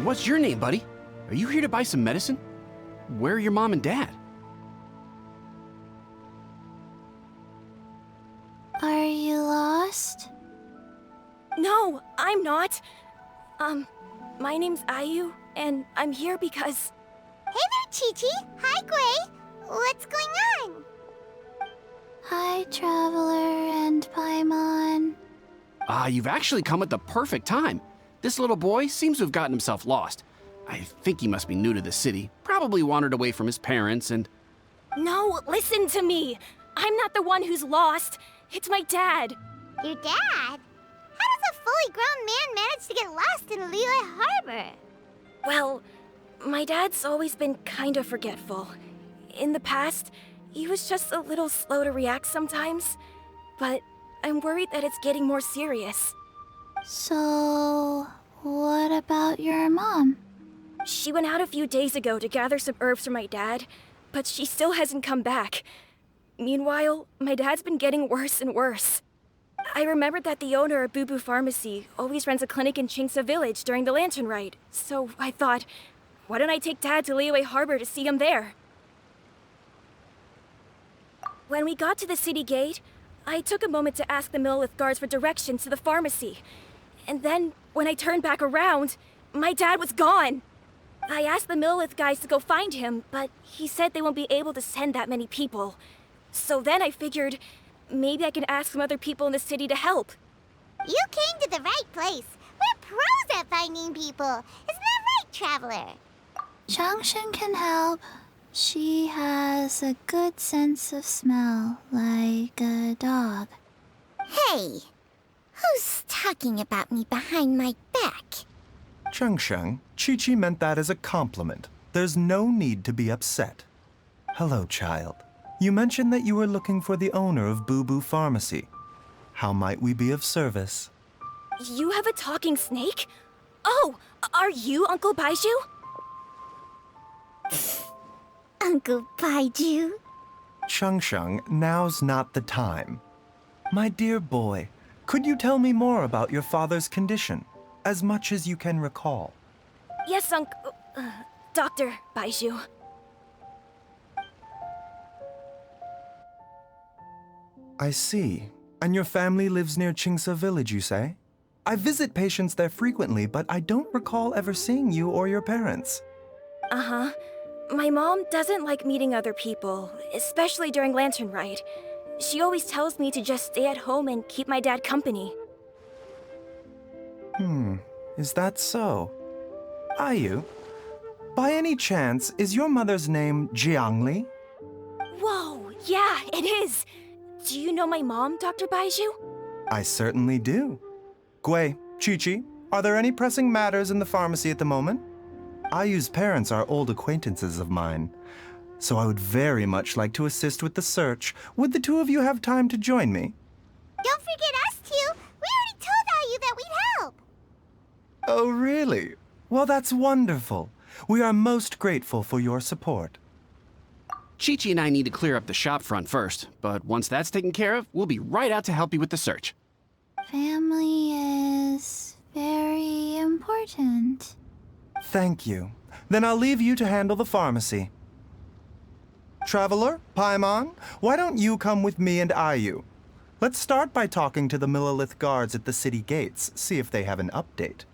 What's your name, buddy? Are you here to buy some medicine? Where are your mom and dad? Are you lost? No, I'm not. My name's Ayu, and I'm here because... Hey there, Chi-Chi. Hi, Gui. What's going on? Hi, Traveler and Paimon. You've actually come at the perfect time. This little boy seems to have gotten himself lost. I think he must be new to the city, probably wandered away from his parents and... No, listen to me. I'm not the one who's lost. It's my dad. Your dad? How does a fully grown man manage to get lost in Liyue Harbor? Well, my dad's always been kind of forgetful. In the past, he was just a little slow to react sometimes. But I'm worried that it's getting more serious. So, what about your mom? She went out a few days ago to gather some herbs for my dad, but she still hasn't come back. Meanwhile, my dad's been getting worse and worse. I remembered that the owner of Boo Boo Pharmacy always runs a clinic in Chingsa Village during the Lantern Rite, so I thought, why don't I take Dad to Liyue Harbor to see him there? When we got to the city gate, I took a moment to ask the Millelith guards for directions to the pharmacy. And then, when I turned back around, my dad was gone. I asked the Millelith guys to go find him, but he said they won't be able to send that many people. So then I figured, maybe I can ask some other people in the city to help. You came to the right place. We're pros at finding people. Isn't that right, Traveler? Changshan can help. She has a good sense of smell, like a dog. Hey, who's talking about me behind my back? Changshan, Chi-Chi meant that as a compliment. There's no need to be upset. Hello, child. You mentioned that you were looking for the owner of Boo Boo Pharmacy. How might we be of service? You have a talking snake? Oh, are you Uncle Baizhu? Uncle Baizhu? Changshan, now's not the time. My dear boy, could you tell me more about your father's condition, as much as you can recall? Yes, Dr. Baizhu. I see. And your family lives near Chingsa Village, you say? I visit patients there frequently, but I don't recall ever seeing you or your parents. Uh-huh. My mom doesn't like meeting other people, especially during Lantern Rite. She always tells me to just stay at home and keep my dad company. Is that so? Ayu, by any chance, is your mother's name Jiangli? Whoa, yeah, it is! Do you know my mom, Dr. Baizhu? I certainly do. Gui, Chi-Chi, are there any pressing matters in the pharmacy at the moment? Ayu's parents are old acquaintances of mine, so I would very much like to assist with the search. Would the two of you have time to join me? Don't forget us two. We already told Ayu that we'd help. Oh, really? Well, that's wonderful. We are most grateful for your support. Chi-Chi and I need to clear up the shop front first, but once that's taken care of, we'll be right out to help you with the search. Family is very important. Thank you. Then I'll leave you to handle the pharmacy. Traveler, Paimon, why don't you come with me and Ayu? Let's start by talking to the Millelith guards at the city gates, see if they have an update.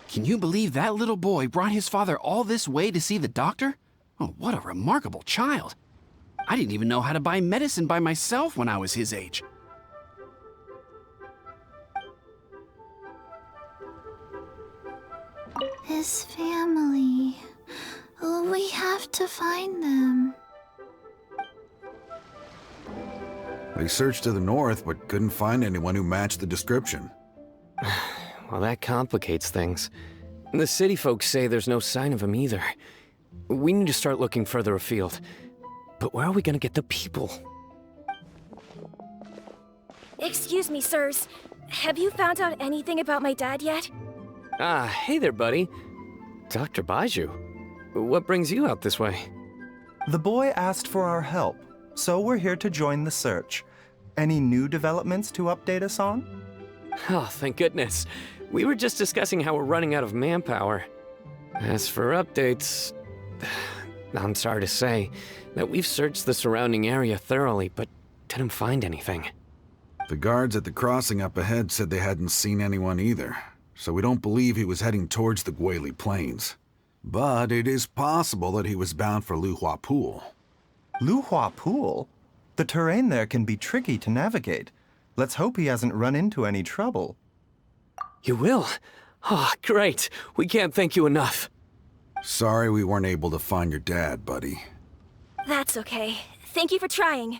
Can you believe that little boy brought his father all this way to see the doctor? Oh, what a remarkable child. I didn't even know how to buy medicine by myself when I was his age. His family. We have to find them. We searched to the north, but couldn't find anyone who matched the description. Well, that complicates things. The city folks say there's no sign of him either. We need to start looking further afield. But where are we gonna get the people? Excuse me, sirs. Have you found out anything about my dad yet? Hey there, buddy. Dr. Baizhu. What brings you out this way? The boy asked for our help, so we're here to join the search. Any new developments to update us on? Oh, thank goodness. We were just discussing how we're running out of manpower. As for updates, I'm sorry to say that we've searched the surrounding area thoroughly, but didn't find anything. The guards at the crossing up ahead said they hadn't seen anyone either, so we don't believe he was heading towards the Guili Plains. But it is possible that he was bound for Luhua Pool. Luhua Pool? The terrain there can be tricky to navigate. Let's hope he hasn't run into any trouble. You will? Oh, great. We can't thank you enough. Sorry we weren't able to find your dad, buddy. That's okay. Thank you for trying.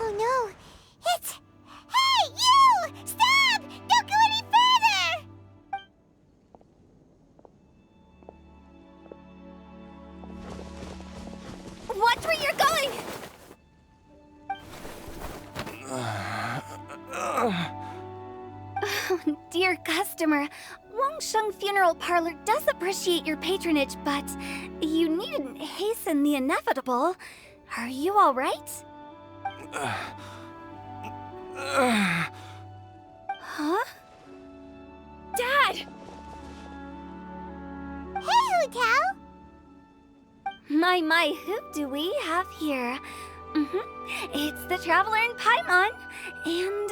Oh no! It's... Hey, you! Stop! Don't go any further! Watch where you're going! Dear customer, Wangsheng Funeral Parlor does appreciate your patronage, but you needn't hasten the inevitable. Are you all right? Huh? Dad! Hey, Hu Tao! My, who do we have here? It's the Traveler in Paimon, and...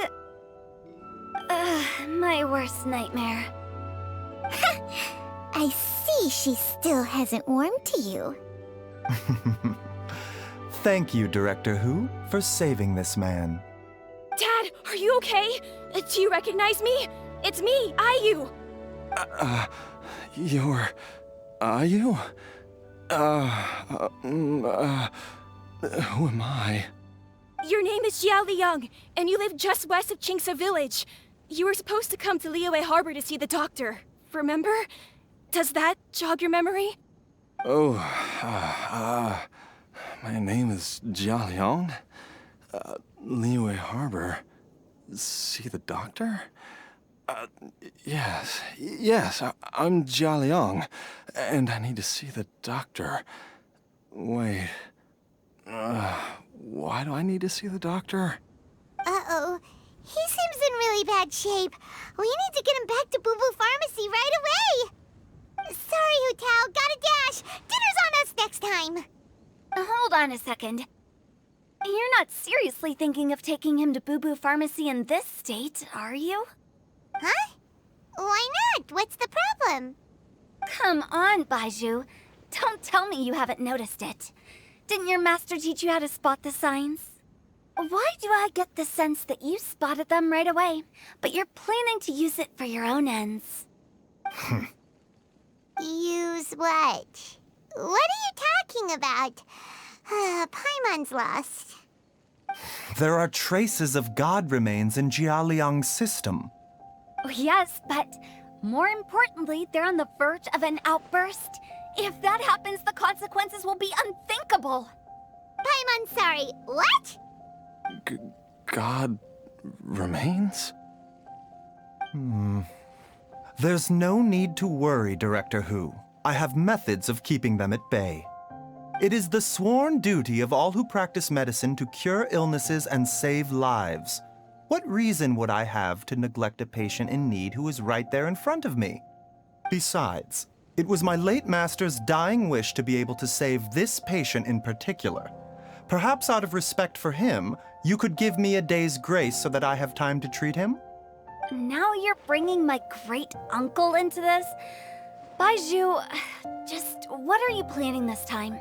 my worst nightmare. I see she still hasn't warmed to you. Thank you, Director Hu, for saving this man. Dad, are you okay? Do you recognize me? It's me, Ayu. You're... Ayu? Who am I? Your name is Jiao Liang, and you live just west of Qingse Village. You were supposed to come to Liyue Harbor to see the doctor. Remember? Does that jog your memory? Oh, my name is Jia Liang. Liyue Harbor. See the doctor? Yes, I'm Jia Liang, and I need to see the doctor. Wait, why do I need to see the doctor? Uh-oh. He seems in really bad shape. We need to get him back to Boo Boo Pharmacy right away! Sorry, Hu Tao. Gotta dash. Dinner's on us next time. Hold on a second. You're not seriously thinking of taking him to Boo Boo Pharmacy in this state, are you? Huh? Why not? What's the problem? Come on, Baizhu. Don't tell me you haven't noticed it. Didn't your master teach you how to spot the signs? Why do I get the sense that you spotted them right away, but you're planning to use it for your own ends? Use what? What are you talking about? Paimon's lost. There are traces of god remains in Jia Liang's system. Oh, yes, but more importantly, they're on the verge of an outburst. If that happens, the consequences will be unthinkable. Paimon's sorry. What? God remains? There's no need to worry, Director Hu. I have methods of keeping them at bay. It is the sworn duty of all who practice medicine to cure illnesses and save lives. What reason would I have to neglect a patient in need who is right there in front of me? Besides, it was my late master's dying wish to be able to save this patient in particular. Perhaps out of respect for him, you could give me a day's grace so that I have time to treat him? Now you're bringing my great-uncle into this? Baizhu, just what are you planning this time?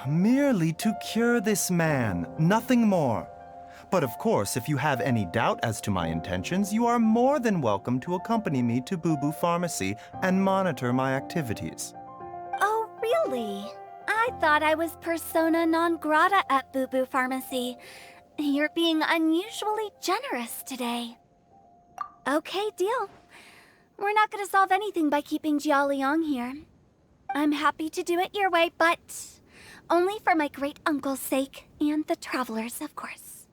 Merely to cure this man, nothing more. But of course, if you have any doubt as to my intentions, you are more than welcome to accompany me to Boo Boo Pharmacy and monitor my activities. Oh, really? I thought I was persona non grata at Boo Boo Pharmacy. You're being unusually generous today. Okay, deal. We're not gonna solve anything by keeping Jia Liang here. I'm happy to do it your way, but only for my great-uncle's sake and the travelers, of course.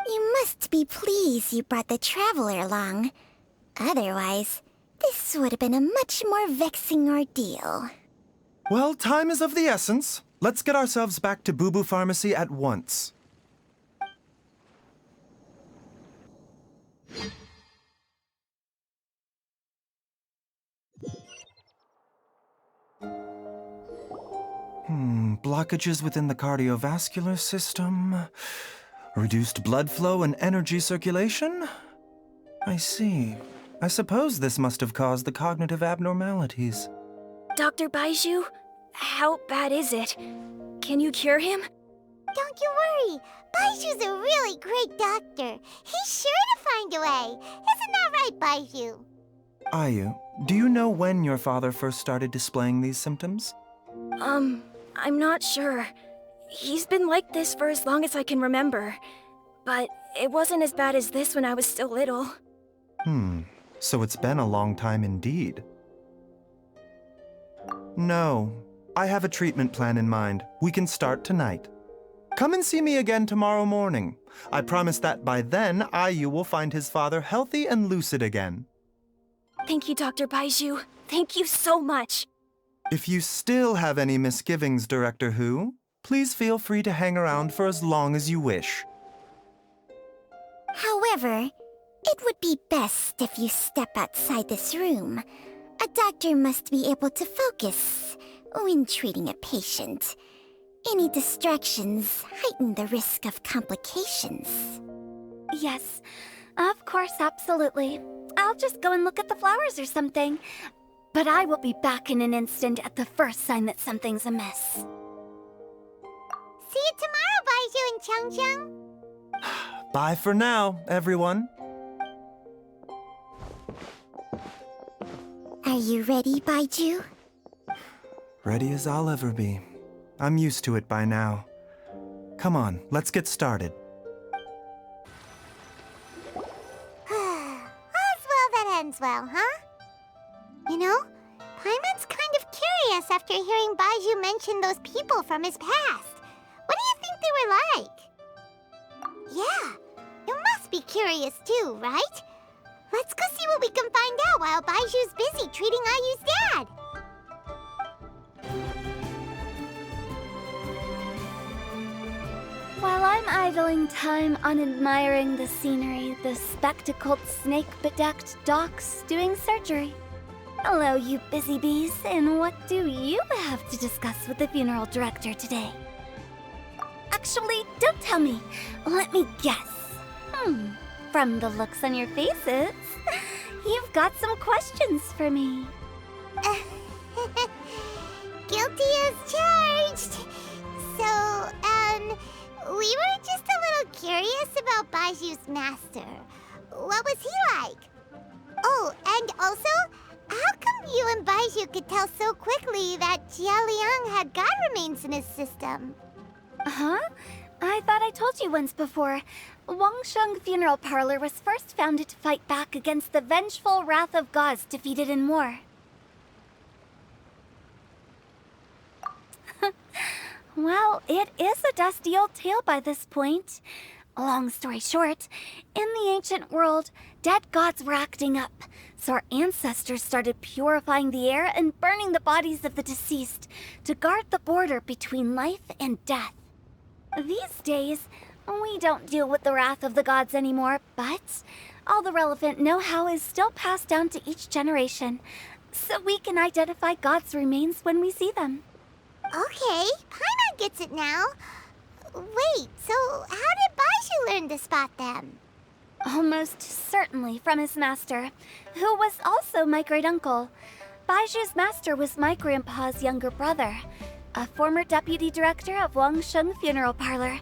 You must be pleased you brought the Traveler along. Otherwise, This would have been a much more vexing ordeal. Well, time is of the essence. Let's get ourselves back to Boo Boo Pharmacy at once. Blockages within the cardiovascular system. Reduced blood flow and energy circulation? I see. I suppose this must have caused the cognitive abnormalities. Dr. Baizhu, how bad is it? Can you cure him? Don't you worry. Baizhu's a really great doctor. He's sure to find a way. Isn't that right, Baizhu? Ayu, do you know when your father first started displaying these symptoms? I'm not sure. He's been like this for as long as I can remember. But it wasn't as bad as this when I was still little. So it's been a long time indeed. No, I have a treatment plan in mind. We can start tonight. Come and see me again tomorrow morning. I promise that by then, Ayu will find his father healthy and lucid again. Thank you, Dr. Baizhu. Thank you so much. If you still have any misgivings, Director Hu, please feel free to hang around for as long as you wish. However, it would be best if you step outside this room. A doctor must be able to focus when treating a patient. Any distractions heighten the risk of complications. Yes, of course, absolutely. I'll just go and look at the flowers or something. But I will be back in an instant at the first sign that something's amiss. See you tomorrow, Baizhu and Changcheng. Bye for now, everyone. Are you ready, Baizhu? Ready as I'll ever be. I'm used to it by now. Come on, let's get started. All's well that ends well, huh? You know, Paimon's kind of curious after hearing Baizhu mention those people from his past. What do you think they were like? Yeah, you must be curious too, right? Let's go see what we can find out while Baizhu's busy treating Ayu's dad. While I'm idling time on admiring the scenery, the spectacled snake-bedecked docs doing surgery. Hello, you busy bees, and what do you have to discuss with the funeral director today? Actually, don't tell me. Let me guess. From the looks on your faces, you've got some questions for me. Guilty as charged. So, we were just a little curious about Baizhu's master. What was he like? Oh, and also, how come you and Baizhu could tell so quickly that Jia Liang had god remains in his system? Huh? I thought I told you once before. Wangsheng Funeral Parlor was first founded to fight back against the vengeful wrath of gods defeated in war. Well, it is a dusty old tale by this point. Long story short, in the ancient world, dead gods were acting up, so our ancestors started purifying the air and burning the bodies of the deceased to guard the border between life and death. These days, we don't deal with the wrath of the gods anymore, but all the relevant know-how is still passed down to each generation, so we can identify gods' remains when we see them. Okay, Paimon gets it now. Wait, so how did Baizhu learn to spot them? Almost certainly from his master, who was also my great-uncle. Baizhu's master was my grandpa's younger brother, a former deputy director of Wangsheng Funeral Parlor.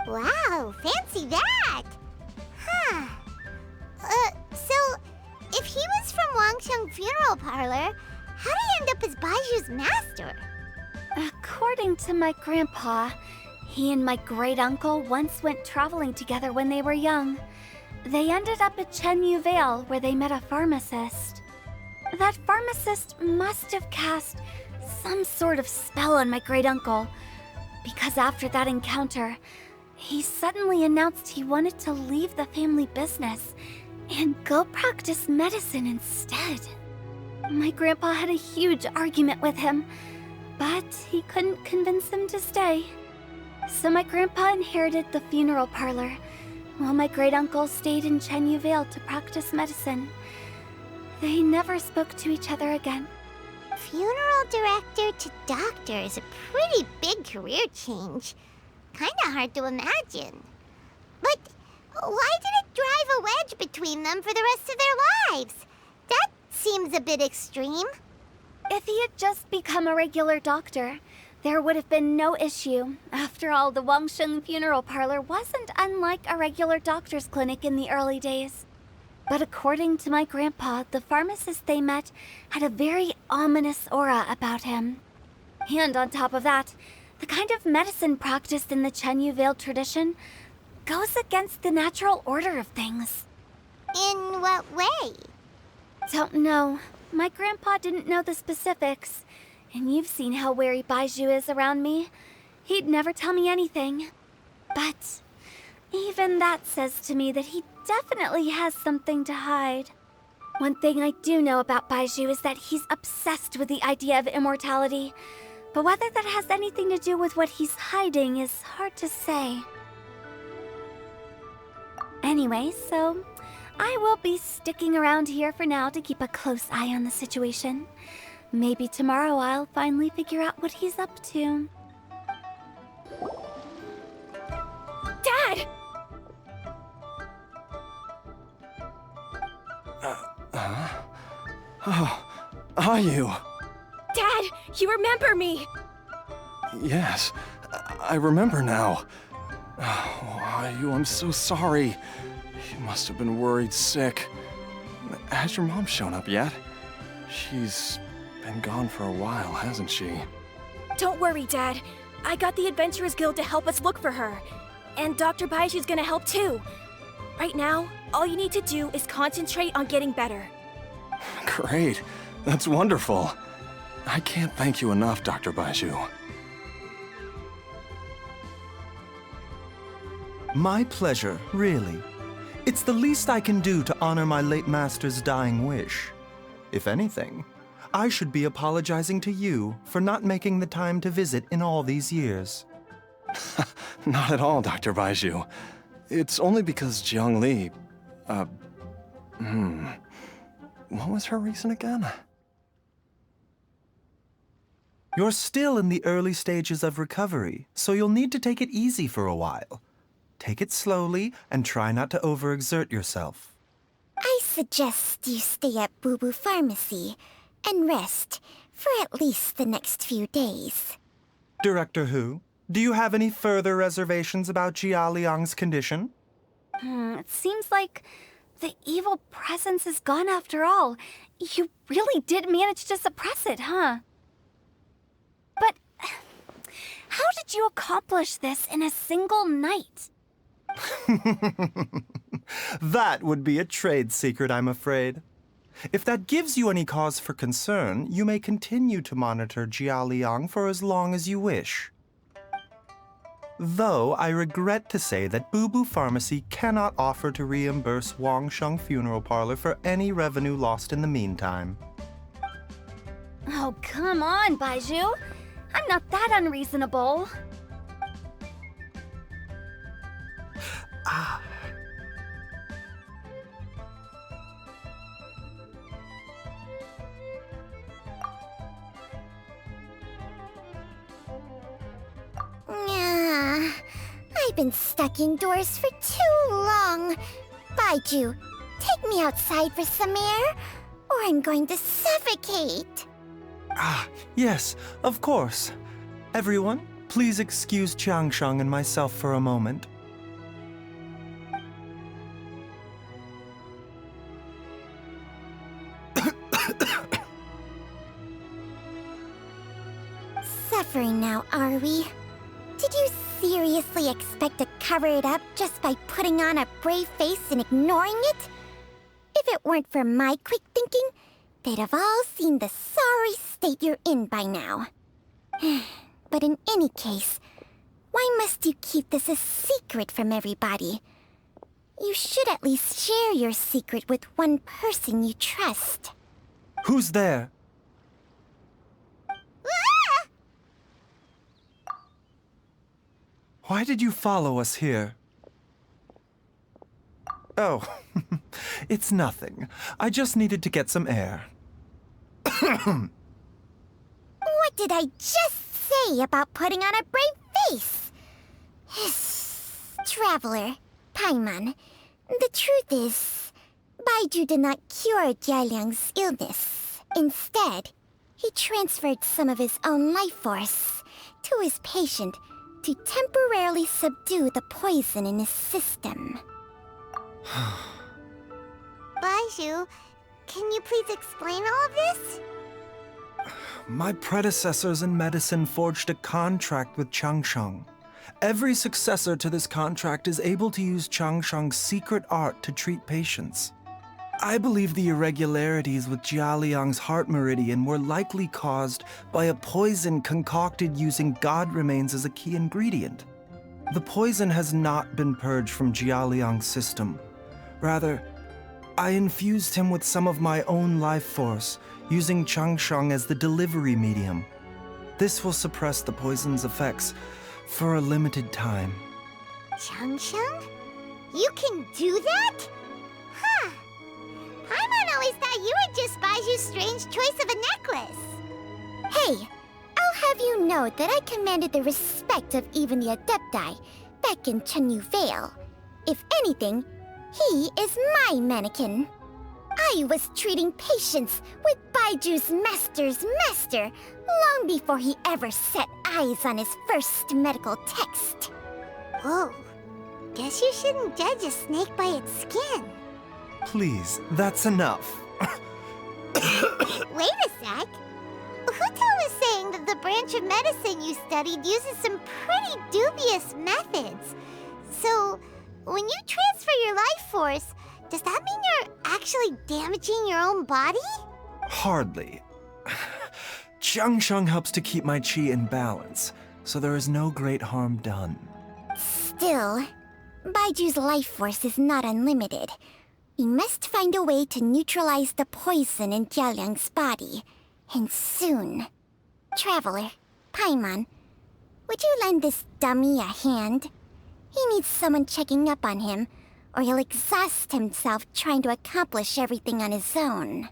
Wow, fancy that! Huh. So, if he was from Wangsheng Funeral Parlor, how did he end up as Baizhu's master? According to my grandpa, he and my great-uncle once went traveling together when they were young. They ended up at Chenyu Vale, where they met a pharmacist. That pharmacist must have cast some sort of spell on my great-uncle, because after that encounter, he suddenly announced he wanted to leave the family business and go practice medicine instead. My grandpa had a huge argument with him, but he couldn't convince him to stay. So my grandpa inherited the funeral parlor, while my great-uncle stayed in Chenyu Vale to practice medicine. They never spoke to each other again. Funeral director to doctor is a pretty big career change. Kinda hard to imagine. But why did it drive a wedge between them for the rest of their lives? That seems a bit extreme. If he had just become a regular doctor, there would have been no issue. After all, the Wangsheng funeral parlor wasn't unlike a regular doctor's clinic in the early days. But according to my grandpa, the pharmacist they met had a very ominous aura about him. And on top of that, the kind of medicine practiced in the Chenyu Vale tradition goes against the natural order of things. In what way? Don't know. My grandpa didn't know the specifics. And you've seen how wary Baizhu is around me. He'd never tell me anything. But even that says to me that he definitely has something to hide. One thing I do know about Baizhu is that he's obsessed with the idea of immortality. But whether that has anything to do with what he's hiding is hard to say. Anyway, so I will be sticking around here for now to keep a close eye on the situation. Maybe tomorrow I'll finally figure out what he's up to. Dad! Oh, are you? Dad, you remember me! Yes, I remember now. Oh, are you? I'm so sorry. You must have been worried sick. Has your mom shown up yet? She's been gone for a while, hasn't she? Don't worry, Dad. I got the Adventurers Guild to help us look for her. And Dr. Baizhu's gonna help too. Right now, all you need to do is concentrate on getting better. Great. That's wonderful. I can't thank you enough, Dr. Baizhu. My pleasure, really. It's the least I can do to honor my late master's dying wish. If anything, I should be apologizing to you for not making the time to visit in all these years. Not at all, Dr. Baizhu. It's only because Jiang Li... What was her reason again? You're still in the early stages of recovery, so you'll need to take it easy for a while. Take it slowly and try not to overexert yourself. I suggest you stay at Boo Boo Pharmacy and rest for at least the next few days. Director Hu, do you have any further reservations about Jia Liang's condition? It seems like the evil presence is gone after all. You really did manage to suppress it, huh? But how did you accomplish this in a single night? That would be a trade secret, I'm afraid. If that gives you any cause for concern, you may continue to monitor Jia Liang for as long as you wish. Though I regret to say that Boo Boo Pharmacy cannot offer to reimburse Wangsheng Funeral Parlor for any revenue lost in the meantime. Oh, come on, Baizhu. I'm not that unreasonable. I've been stuck indoors for too long. Baizhu, take me outside for some air, or I'm going to suffocate. Yes, of course. Everyone, please excuse Changsheng and myself for a moment. Suffering now, are we? Did you seriously expect to cover it up just by putting on a brave face and ignoring it? If it weren't for my quick thinking, they'd have all seen the sorry state you're in by now. But in any case, why must you keep this a secret from everybody? You should at least share your secret with one person you trust. Who's there? Ah! Why did you follow us here? Oh, it's nothing. I just needed to get some air. What did I just say about putting on a brave face? Traveler, Paimon, the truth is, Baizhu did not cure Jialiang's illness. Instead, he transferred some of his own life force to his patient to temporarily subdue the poison in his system. Baizhu, can you please explain all of this? My predecessors in medicine forged a contract with Changsheng. Every successor to this contract is able to use Changsheng's secret art to treat patients. I believe the irregularities with Jialiang's heart meridian were likely caused by a poison concocted using god remains as a key ingredient. The poison has not been purged from Jialiang's system. Rather, I infused him with some of my own life force, using Changsheng as the delivery medium. This will suppress the poison's effects for a limited time. Changsheng? You can do that? Huh. Paimon always thought you were just Baiju's strange choice of a necklace. Hey, I'll have you know that I commanded the respect of even the Adepti back in Chenyu Vale. If anything, he is my mannequin. I was treating patients with Baiju's master's master long before he ever set eyes on his first medical text. Whoa. Guess you shouldn't judge a snake by its skin. Please, that's enough. Wait a sec. Huto was saying that the branch of medicine you studied uses some pretty dubious methods. So, when you transfer your life force, does that mean you're actually damaging your own body? Hardly. Changsheng helps to keep my chi in balance, so there is no great harm done. Still, Baiju's life force is not unlimited. We must find a way to neutralize the poison in Jialiang's body, and soon. Traveler, Paimon, would you lend this dummy a hand? He needs someone checking up on him, or he'll exhaust himself trying to accomplish everything on his own.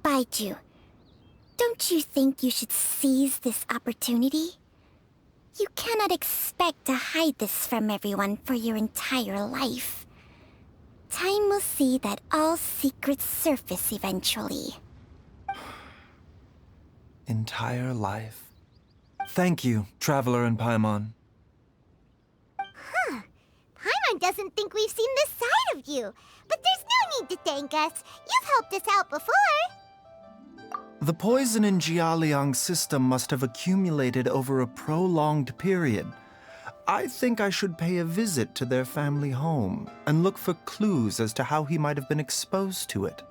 Baizhu, don't you think you should seize this opportunity? You cannot expect to hide this from everyone for your entire life. Time will see that all secrets surface eventually. Entire life. Thank you, Traveler and Paimon. Huh. Paimon doesn't think we've seen this side of you. But there's no need to thank us. You've helped us out before. The poison in Jialiang's system must have accumulated over a prolonged period. I think I should pay a visit to their family home and look for clues as to how he might have been exposed to it.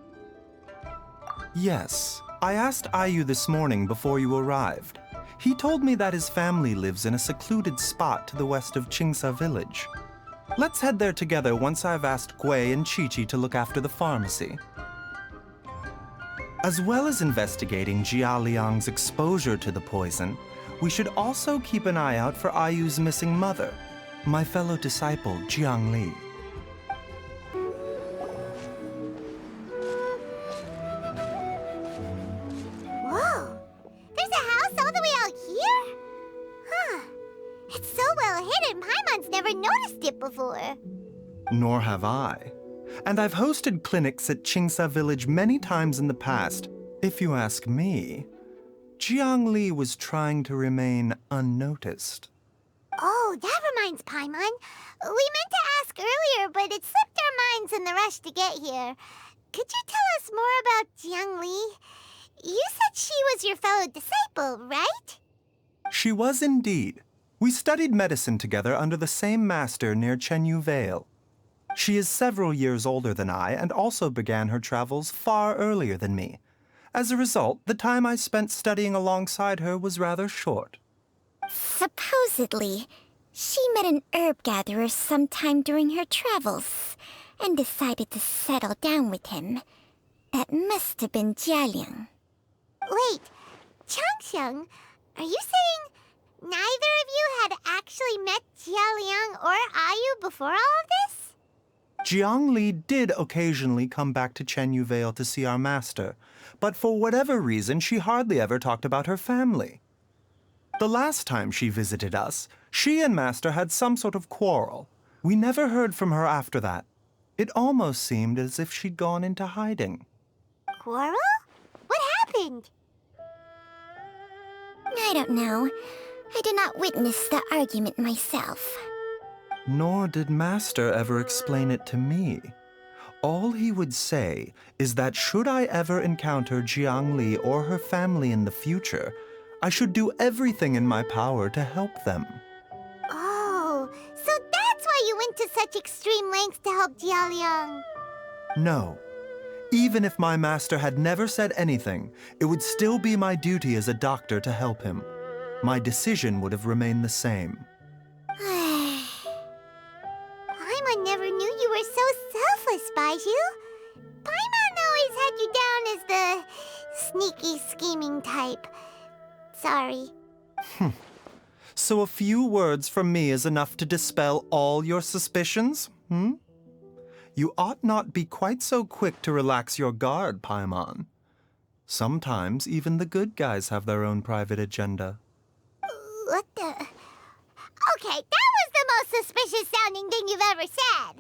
Yes, I asked Ayu this morning before you arrived. He told me that his family lives in a secluded spot to the west of Qingsa village. Let's head there together once I've asked Gui and Qiqi to look after the pharmacy. As well as investigating Jialiang's exposure to the poison, we should also keep an eye out for Ayu's missing mother, my fellow disciple, Jiangli. Whoa! There's a house all the way out here? Huh. It's so well hidden, Paimon's never noticed it before. Nor have I. And I've hosted clinics at Qingsa village many times in the past. If you ask me, Jiangli was trying to remain unnoticed. Oh, that reminds Paimon. We meant to ask earlier, but it slipped our minds in the rush to get here. Could you tell us more about Jiangli? You said she was your fellow disciple, right? She was indeed. We studied medicine together under the same master near Chenyu Vale. She is several years older than I and also began her travels far earlier than me. As a result, the time I spent studying alongside her was rather short. Supposedly, she met an herb gatherer sometime during her travels. and decided to settle down with him. That must have been Jialiang. Wait, Changsheng, are you saying neither of you had actually met Jialiang or Ayu before all of this? Jiang Li did occasionally come back to Chenyu Vale to see our master, but for whatever reason, she hardly ever talked about her family. The last time she visited us, she and Master had some sort of quarrel. We never heard from her after that. It almost seemed as if she'd gone into hiding. Quarrel? What happened? I don't know. I did not witness the argument myself. Nor did Master ever explain it to me. All he would say is that should I ever encounter Jiang Li or her family in the future, I should do everything in my power to help them. Oh, so that's why you went to such extreme lengths to help Jialiang. No. Even if my master had never said anything, it would still be my duty as a doctor to help him. My decision would have remained the same. Paimon never knew you were so selfless, Baizhu. Paimon always had you down as the sneaky, scheming type. Sorry. So a few words from me is enough to dispel all your suspicions, You ought not be quite so quick to relax your guard, Paimon. Sometimes even the good guys have their own private agenda. What the... Okay, that was the most suspicious-sounding thing you've ever said.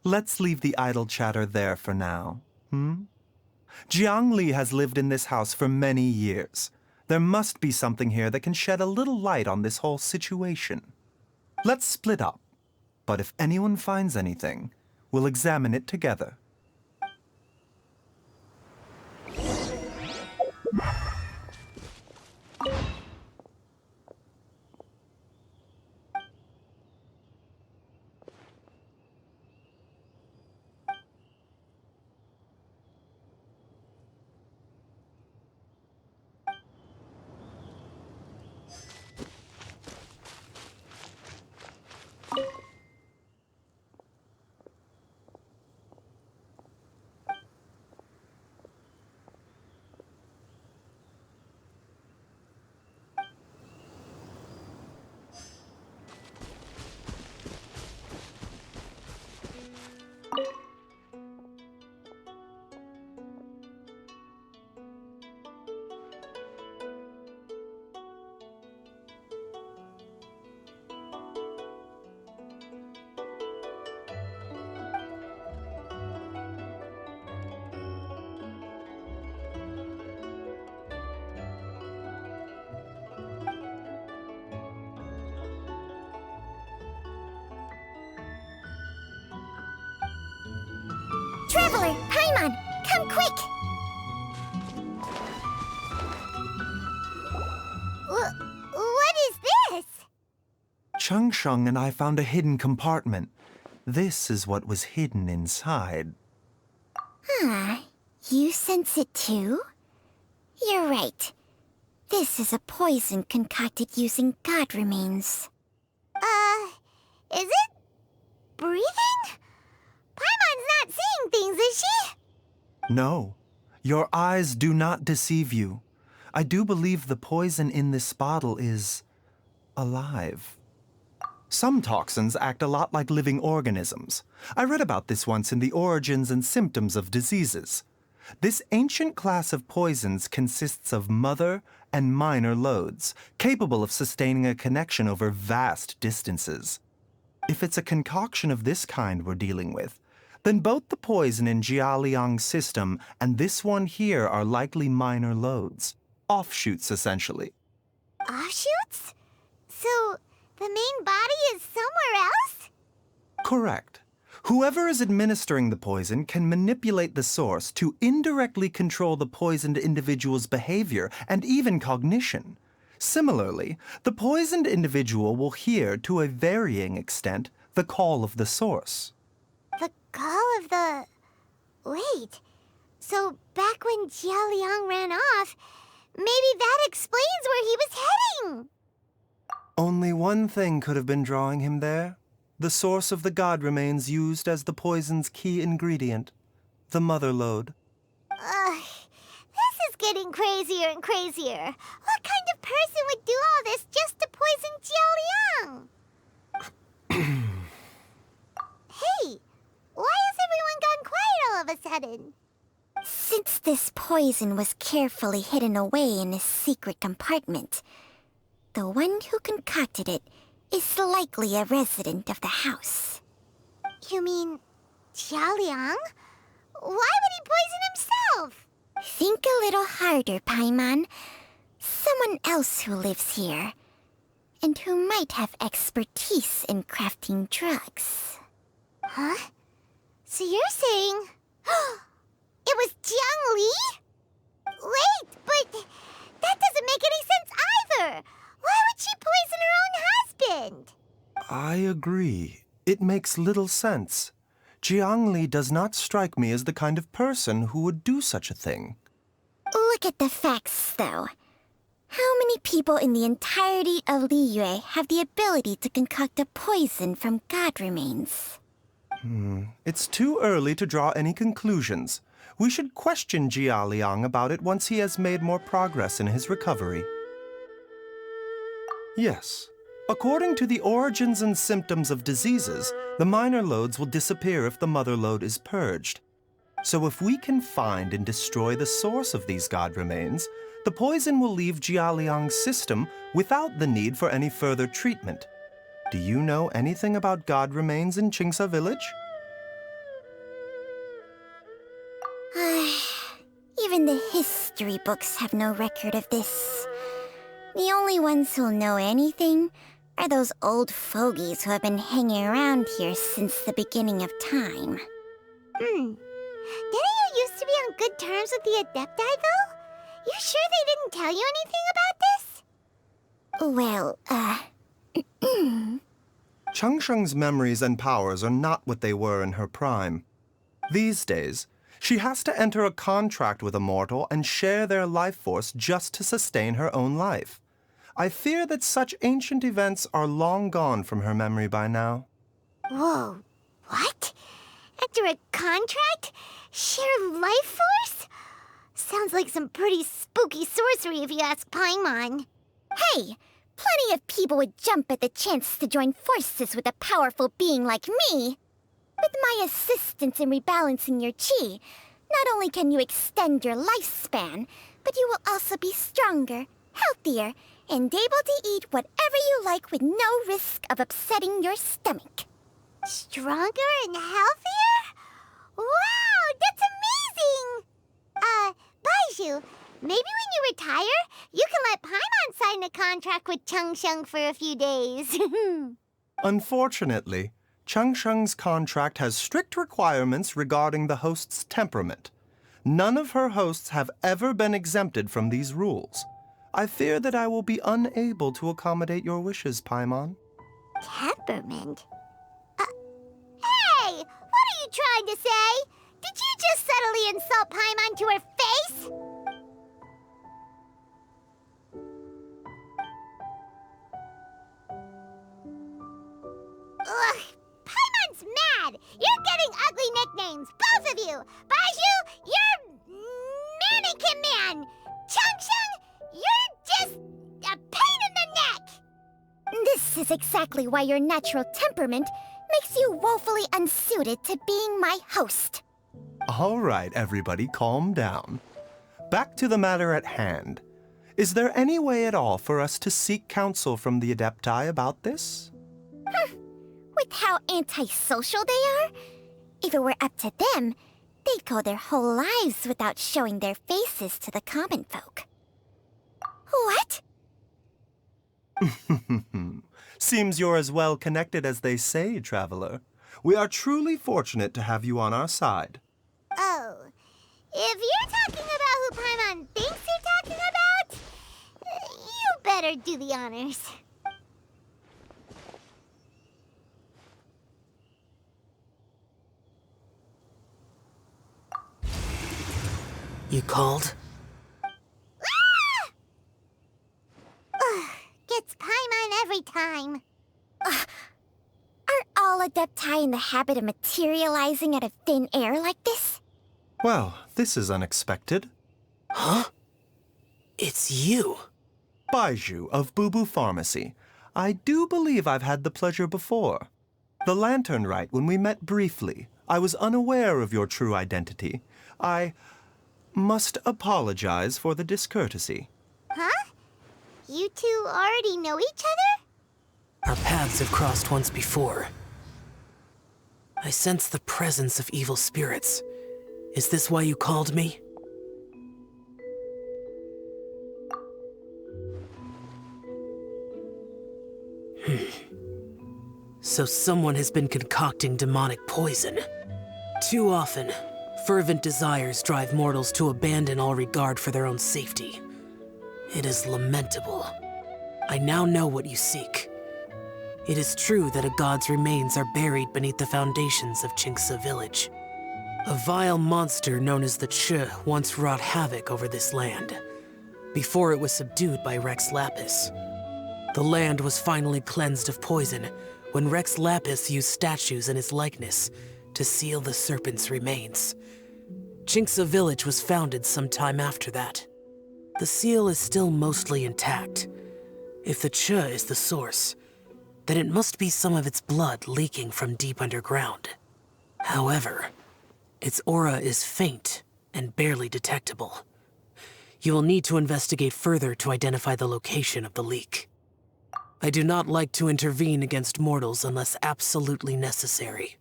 Let's leave the idle chatter there for now, Jiang Li has lived in this house for many years. There must be something here that can shed a little light on this whole situation. Let's split up. But if anyone finds anything, we'll examine it together. Traveler, Paimon, come quick! What is this? Changsheng and I found a hidden compartment. This is what was hidden inside. You sense it too? You're right. This is a poison concocted using god remains. Is it breathing? Paimon's not seeing things, is she? No, your eyes do not deceive you. I do believe the poison in this bottle is alive. Some toxins act a lot like living organisms. I read about this once in the Origins and Symptoms of Diseases. This ancient class of poisons consists of mother and minor loads, capable of sustaining a connection over vast distances. If it's a concoction of this kind we're dealing with, then both the poison in Jialiang's system and this one here are likely minor loads. Offshoots, essentially. Offshoots? So, the main body is somewhere else? Correct. Whoever is administering the poison can manipulate the source to indirectly control the poisoned individual's behavior and even cognition. Similarly, the poisoned individual will hear, to a varying extent, the call of the source. The call of the... Wait. So, back when Jialiang ran off, maybe that explains where he was heading! Only one thing could have been drawing him there. The source of the god remains used as the poison's key ingredient, the mother lode. This is getting crazier and crazier. What kind of person would do all this just to poison Jiao Liang? Hey, why has everyone gone quiet all of a sudden? Since this poison was carefully hidden away in a secret compartment, the one who concocted it is likely a resident of the house. You mean Jiao Liang? Why would he poison himself? Think a little harder, Paimon. Someone else who lives here, and who might have expertise in crafting drugs. Huh? So you're saying... it was Jiang Li? Wait, but that doesn't make any sense either! Why would she poison her own husband? I agree. It makes little sense. Jiang Li does not strike me as the kind of person who would do such a thing. Look at the facts, though. How many people in the entirety of Liyue have the ability to concoct a poison from god remains? It's too early to draw any conclusions. We should question Jiao Liang about it once he has made more progress in his recovery. Yes. According to the origins and symptoms of diseases, the minor lodes will disappear if the mother lode is purged. So if we can find and destroy the source of these god remains, the poison will leave Jiao Liang's system without the need for any further treatment. Do you know anything about god remains in Qingsa village? Even the history books have no record of this. The only ones who'll know anything are those old fogies who have been hanging around here since the beginning of time. Didn't you used to be on good terms with the Adepti, though? You sure they didn't tell you anything about this? Well, Changsheng's memories and powers are not what they were in her prime. These days, she has to enter a contract with a mortal and share their life force just to sustain her own life. I fear that such ancient events are long gone from her memory by now. Whoa, what? Enter a contract? Share life force? Sounds like some pretty spooky sorcery if you ask Paimon. hey, plenty of people would jump at the chance to join forces with a powerful being like me. With my assistance in rebalancing your chi, not only can you extend your lifespan, but you will also be stronger, healthier, and able to eat whatever you like with no risk of upsetting your stomach. Stronger and healthier? Wow, that's amazing! Baizhu, maybe when you retire, you can let Paimon sign a contract with Changsheng for a few days. Unfortunately, Changsheng's contract has strict requirements regarding the host's temperament. None of her hosts have ever been exempted from these rules. I fear that I will be unable to accommodate your wishes, Paimon. Temperament? Hey! What are you trying to say? Did you just subtly insult Paimon to her face? Ugh! Paimon's mad! You're getting ugly nicknames, both of you! Baizhu, you're Mannequin Man! Changsheng, you're just a pain in the neck! This is exactly why your natural temperament makes you woefully unsuited to being my host. All right, everybody, calm down. Back to the matter at hand. Is there any way at all for us to seek counsel from the Adepti about this? With how antisocial they are, if it were up to them, they'd go their whole lives without showing their faces to the common folk. What? Seems you're as well connected as they say, traveler. We are truly fortunate to have you on our side. Oh, if you're talking about who Paimon thinks you're talking about, you better do the honors. You called? Ugh, gets Paimon every time. Are all adepti in the habit of materializing out of thin air like this? Well, this is unexpected. Huh? It's you. Baizhu of Bubu Pharmacy. I do believe I've had the pleasure before. The Lantern Rite, when we met briefly, I was unaware of your true identity. I must apologize for the discourtesy. Huh? You two already know each other? Our paths have crossed once before. I sense the presence of evil spirits. Is this why you called me? So someone has been concocting demonic poison. Too often, fervent desires drive mortals to abandon all regard for their own safety. It is lamentable. I now know what you seek. It is true that a god's remains are buried beneath the foundations of Qingce village. A vile monster known as the Che once wrought havoc over this land, before it was subdued by Rex Lapis. The land was finally cleansed of poison when Rex Lapis used statues in his likeness to seal the serpent's remains. Qingce village was founded some time after that. The seal is still mostly intact. If the Che is the source, then it must be some of its blood leaking from deep underground. However, its aura is faint and barely detectable. You will need to investigate further to identify the location of the leak. I do not like to intervene against mortals unless absolutely necessary.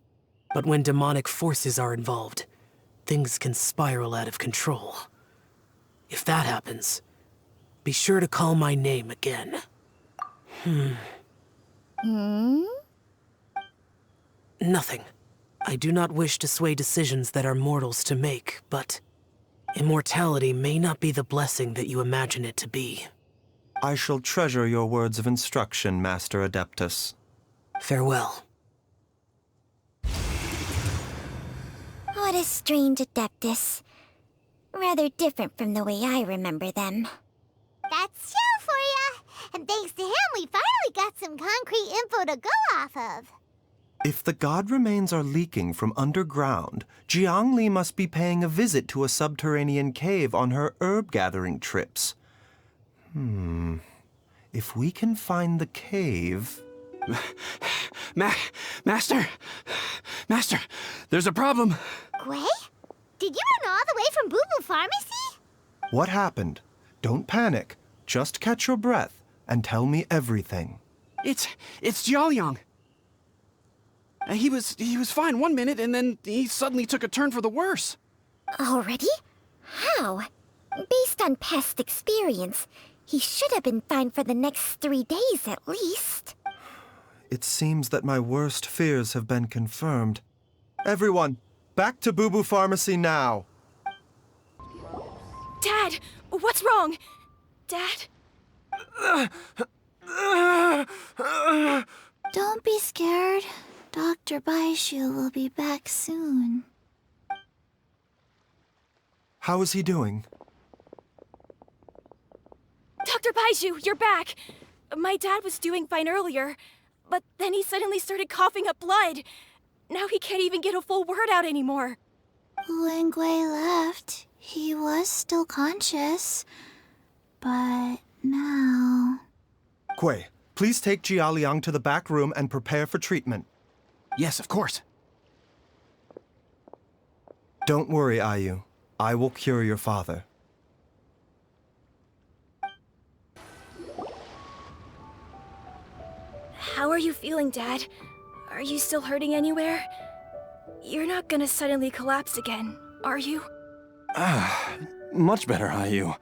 But when demonic forces are involved, things can spiral out of control. If that happens, be sure to call my name again. Nothing. I do not wish to sway decisions that are mortals to make, but immortality may not be the blessing that you imagine it to be. I shall treasure your words of instruction, Master Adeptus. Farewell. What a strange Adeptus. Rather different from the way I remember them. That's Xiao for ya! And thanks to him, we finally got some concrete info to go off of. If the god remains are leaking from underground, Jiangli must be paying a visit to a subterranean cave on her herb-gathering trips. If we can find the cave... Master! Master, there's a problem. Gui? Did you run all the way from Bubu Pharmacy? What happened? Don't panic. Just catch your breath and tell me everything. It's Jiaoliang. He was fine one minute, and then he suddenly took a turn for the worse. Already? How? Based on past experience, he should have been fine for the next 3 days at least. It seems that my worst fears have been confirmed. Everyone, back to Bubu Pharmacy now! Dad, what's wrong? Dad? Don't be scared. Dr. Baizhu will be back soon. How is he doing? Dr. Baizhu, you're back! My dad was doing fine earlier, but then he suddenly started coughing up blood. Now he can't even get a full word out anymore. When Gui left, he was still conscious. But now... Gui, please take Jiaoliang to the back room and prepare for treatment. Yes, of course. Don't worry, Ayu. I will cure your father. How are you feeling, Dad? Are you still hurting anywhere? You're not gonna suddenly collapse again, are you? Much better, Ayu.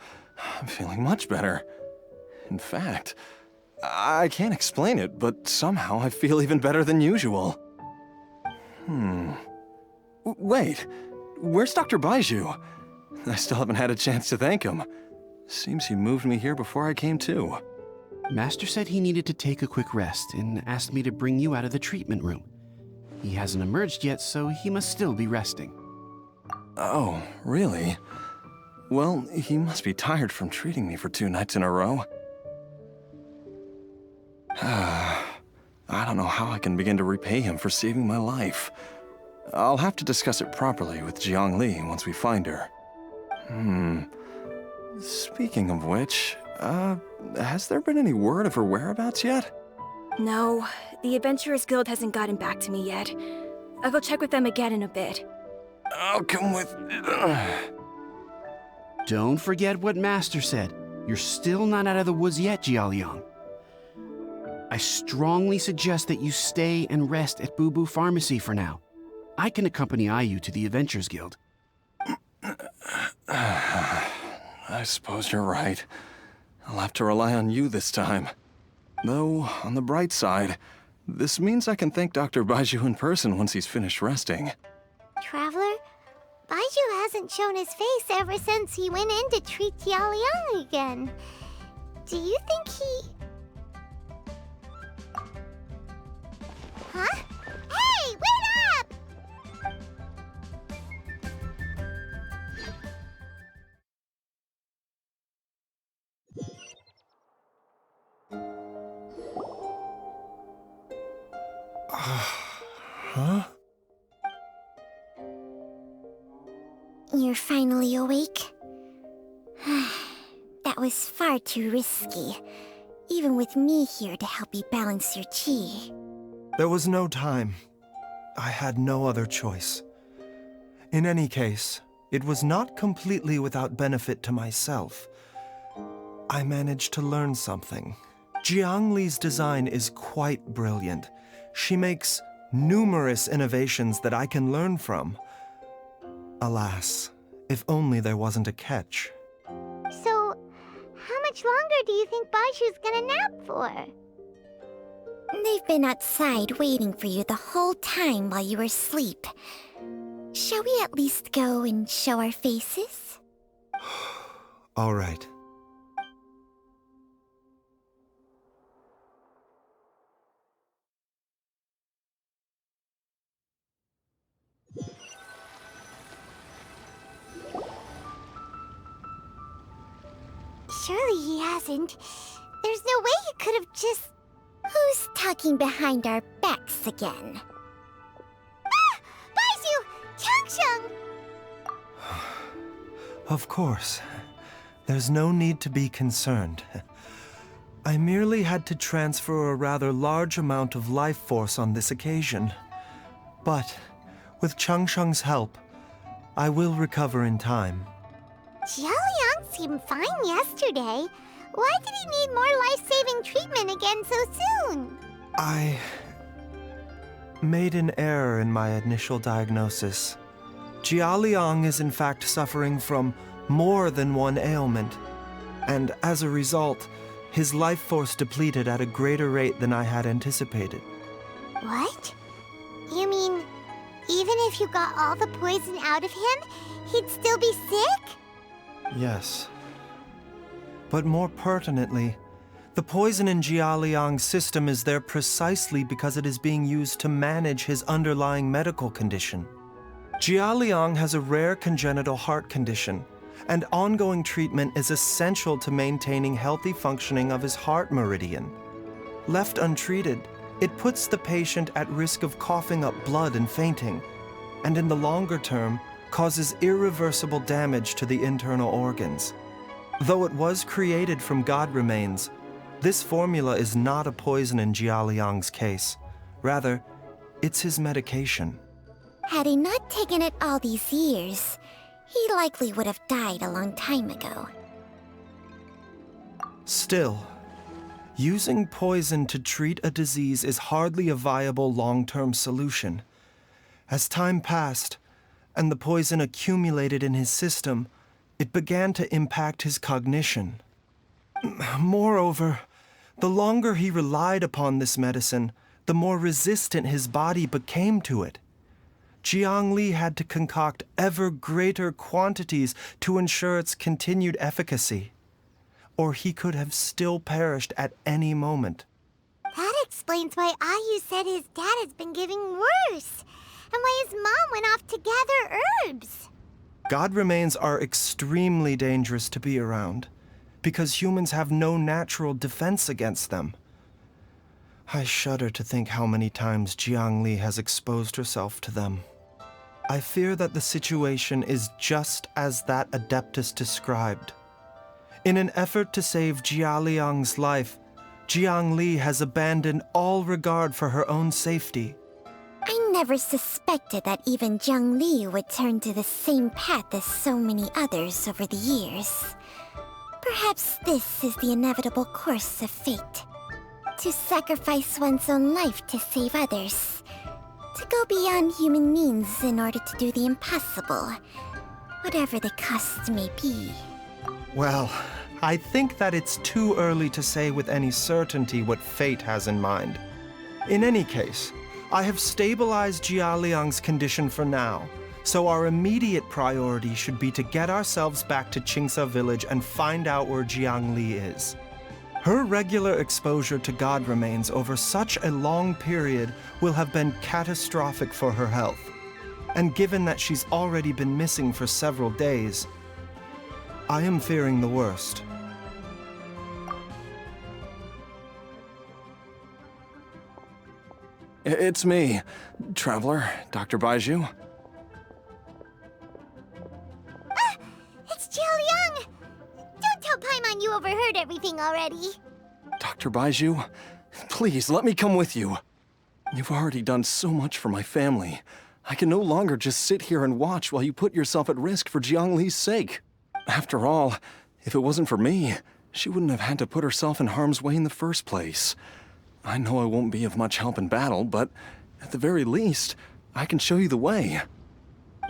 I'm feeling much better. In fact, I can't explain it, but somehow I feel even better than usual. Wait, where's Dr. Baizhu? I still haven't had a chance to thank him. Seems he moved me here before I came to. Master said he needed to take a quick rest and asked me to bring you out of the treatment room. He hasn't emerged yet, so he must still be resting. Oh, really? Well, he must be tired from treating me for 2 nights in a row. I don't know how I can begin to repay him for saving my life. I'll have to discuss it properly with Jiangli once we find her. Speaking of which, has there been any word of her whereabouts yet? No, the Adventurers Guild hasn't gotten back to me yet. I'll go check with them again in a bit. I'll come with... Don't forget what Master said. You're still not out of the woods yet, Jialiang. I strongly suggest that you stay and rest at Boo Boo Pharmacy for now. I can accompany Ayu to the Adventurers Guild. I suppose you're right. I'll have to rely on you this time. Though, on the bright side, this means I can thank Dr. Baizhu in person once he's finished resting. Traveler, Baizhu hasn't shown his face ever since he went in to treat Jialiang again. Do you think he... Huh? Hey, wait up! Huh? You're finally awake? That was far too risky, even with me here to help you balance your chi. There was no time. I had no other choice. In any case, it was not completely without benefit to myself. I managed to learn something. Jiangli's design is quite brilliant. She makes numerous innovations that I can learn from. Alas, if only there wasn't a catch. So, how much longer do you think Baizhu's gonna nap for? They've been outside waiting for you the whole time while you were asleep. Shall we at least go and show our faces? All right. Surely he hasn't. There's no way he could have just... Who's talking behind our backs again? Ah! Baizhu! Changsheng! Of course. There's no need to be concerned. I merely had to transfer a rather large amount of life force on this occasion. But, with Changsheng's help, I will recover in time. Jialiang seemed fine yesterday. Why did he need more life-saving treatment again so soon? I made an error in my initial diagnosis. Jialiang is in fact suffering from more than one ailment, and as a result, his life force depleted at a greater rate than I had anticipated. What? You mean, even if you got all the poison out of him, he'd still be sick? Yes. But more pertinently, the poison in Jialiang's system is there precisely because it is being used to manage his underlying medical condition. Jialiang has a rare congenital heart condition, and ongoing treatment is essential to maintaining healthy functioning of his heart meridian. Left untreated, it puts the patient at risk of coughing up blood and fainting, and in the longer term, causes irreversible damage to the internal organs. Though it was created from god remains, this formula is not a poison in Jialiang's case. Rather, it's his medication. Had he not taken it all these years, he likely would have died a long time ago. Still, using poison to treat a disease is hardly a viable long-term solution. As time passed, and the poison accumulated in his system, it began to impact his cognition. Moreover, the longer he relied upon this medicine, the more resistant his body became to it. Jiangli had to concoct ever greater quantities to ensure its continued efficacy, or he could have still perished at any moment. That explains why Ayu said his dad has been getting worse, and why his mom went off to gather herbs. God remains are extremely dangerous to be around, because humans have no natural defense against them. I shudder to think how many times Jiangli has exposed herself to them. I fear that the situation is just as that Adeptus described. In an effort to save Jia Liang's life, Jiangli has abandoned all regard for her own safety. I never suspected that even Jiang Li would turn to the same path as so many others over the years. Perhaps this is the inevitable course of fate. To sacrifice one's own life to save others. To go beyond human means in order to do the impossible, whatever the cost may be. Well, I think that it's too early to say with any certainty what fate has in mind. In any case, I have stabilized Jia Liang's condition for now, so our immediate priority should be to get ourselves back to Qingsa village and find out where Jiang Li is. Her regular exposure to god remains over such a long period will have been catastrophic for her health. And given that she's already been missing for several days, I am fearing the worst. It's me, Traveler, Dr. Baizhu. It's Jiao Liang! Don't tell Paimon you overheard everything already. Dr. Baizhu, please let me come with you. You've already done so much for my family. I can no longer just sit here and watch while you put yourself at risk for Jiang Li's sake. After all, if it wasn't for me, she wouldn't have had to put herself in harm's way in the first place. I know I won't be of much help in battle, but at the very least, I can show you the way.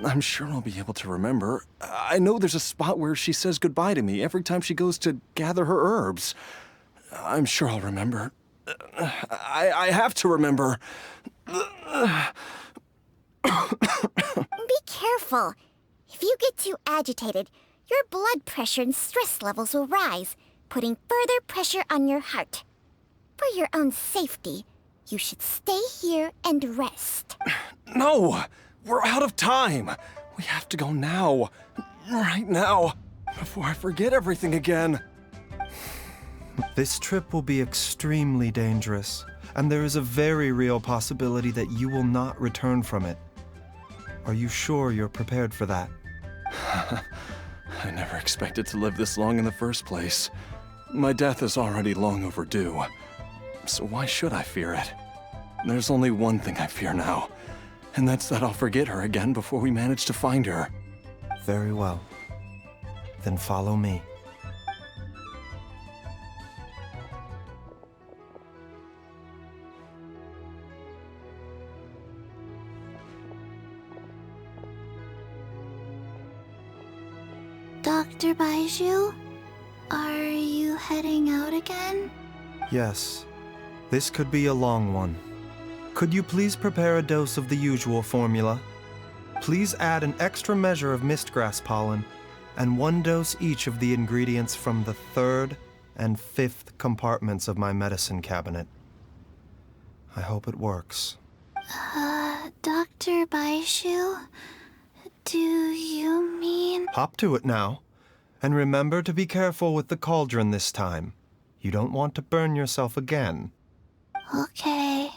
I'm sure I'll be able to remember. I know there's a spot where she says goodbye to me every time she goes to gather her herbs. I'm sure I'll remember. I have to remember. Be careful. If you get too agitated, your blood pressure and stress levels will rise, putting further pressure on your heart. For your own safety, you should stay here and rest. No! We're out of time! We have to go now. Right now. Before I forget everything again. This trip will be extremely dangerous, and there is a very real possibility that you will not return from it. Are you sure you're prepared for that? I never expected to live this long in the first place. My death is already long overdue. So why should I fear it? There's only one thing I fear now, and that's that I'll forget her again before we manage to find her. Very well. Then follow me. Dr. Baizhu, are you heading out again? Yes. This could be a long one. Could you please prepare a dose of the usual formula? Please add an extra measure of mistgrass pollen and 1 dose each of the ingredients from the 3rd and 5th compartments of my medicine cabinet. I hope it works. Dr. Baizhu, do you mean... Hop to it now. And remember to be careful with the cauldron this time. You don't want to burn yourself again. Okay.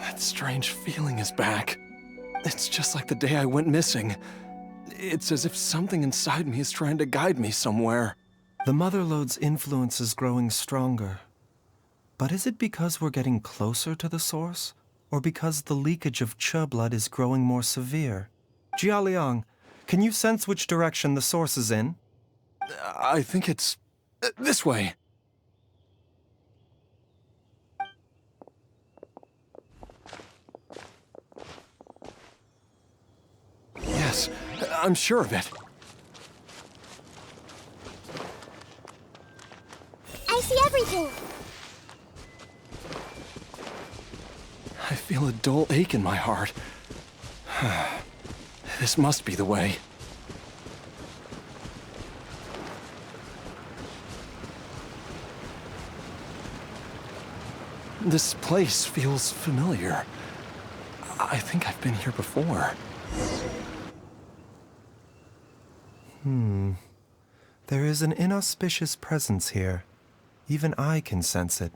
That strange feeling is back. It's just like the day I went missing. It's as if something inside me is trying to guide me somewhere. The Motherlode's influence is growing stronger. But is it because we're getting closer to the source? Or because the leakage of Che blood is growing more severe? Jia Liang, can you sense which direction the source is in? I think it's... this way. Yes, I'm sure of it. I see everything! I feel a dull ache in my heart. This must be the way. This place feels familiar. I think I've been here before. There is an inauspicious presence here. Even I can sense it.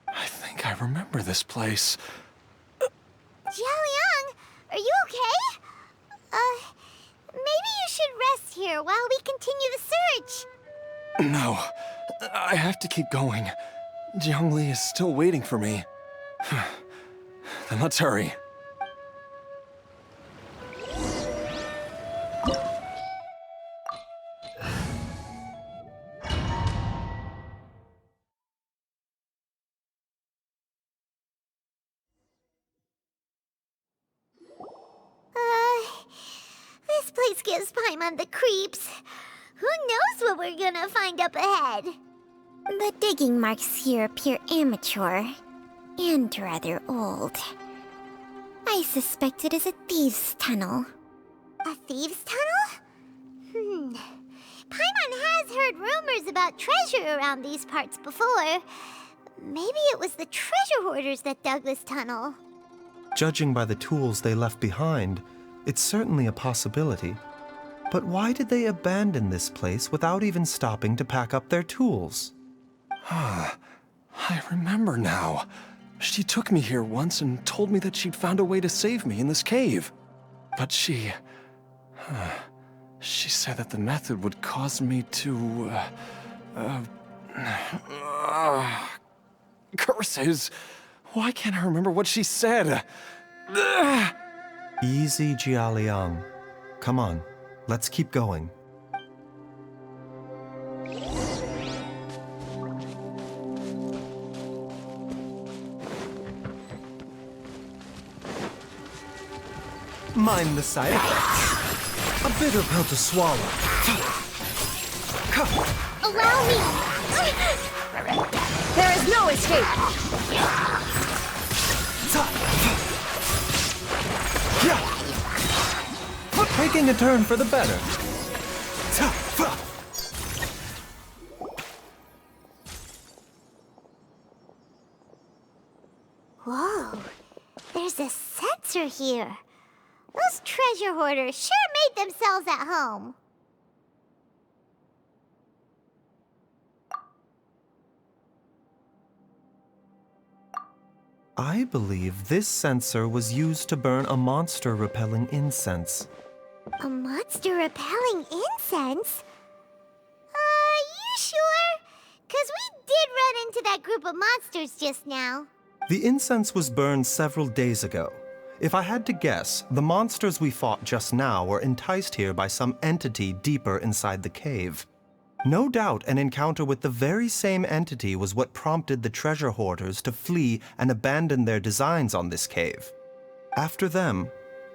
I think I remember this place. Jiaoliang, are you okay? Maybe you should rest here while we continue the search. No, I have to keep going. Jiangli is still waiting for me. Then let's hurry. This place gives Paimon the creeps. Who knows what we're gonna find up ahead? The digging marks here appear amateur and rather old. I suspect it is a thieves' tunnel. A thieves' tunnel? Paimon has heard rumors about treasure around these parts before. Maybe it was the treasure hoarders that dug this tunnel. Judging by the tools they left behind, it's certainly a possibility. But why did they abandon this place without even stopping to pack up their tools? I remember now. She took me here once and told me that she'd found a way to save me in this cave. But she said that the method would cause me to, curses. Why can't I remember what she said? Easy, Jiaoliang. Come on, let's keep going. Mind the side effects. A bitter pill to swallow. Allow me! There is no escape! Taking a turn for the better. Whoa, there's a sensor here. Those treasure hoarders sure made themselves at home. I believe this sensor was used to burn a monster-repelling incense. A monster repelling incense? You sure? 'Cause we did run into that group of monsters just now. The incense was burned several days ago. If I had to guess, the monsters we fought just now were enticed here by some entity deeper inside the cave. No doubt an encounter with the very same entity was what prompted the treasure hoarders to flee and abandon their designs on this cave. After them,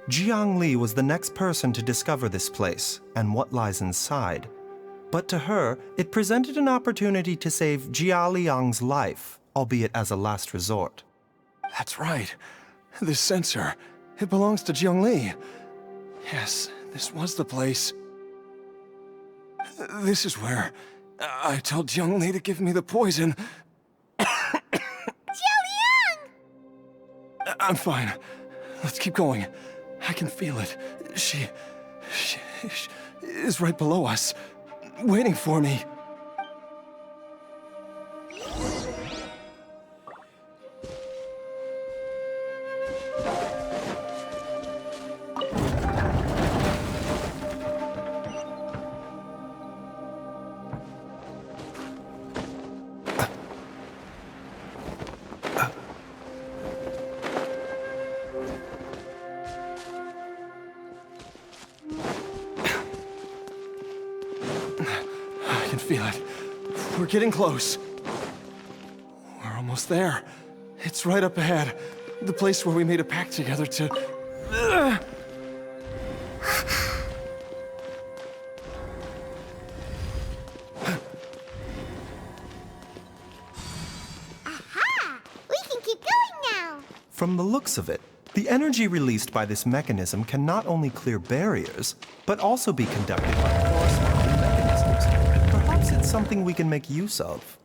Jiangli was the next person to discover this place and what lies inside. But to her, it presented an opportunity to save Jiaoliang's life, albeit as a last resort. That's right. This sensor, it belongs to Jiangli. Yes, this was the place. This is where I told Jiangli to give me the poison. Jiaoliang! I'm fine. Let's keep going. I can feel it. She is right below us, waiting for me. I can feel it. We're getting close. We're almost there. It's right up ahead. The place where we made a pact together to... Aha! We can keep going now. From the looks of it, the energy released by this mechanism can not only clear barriers, but also be conducted by corresponding mechanisms. Perhaps it's something we can make use of.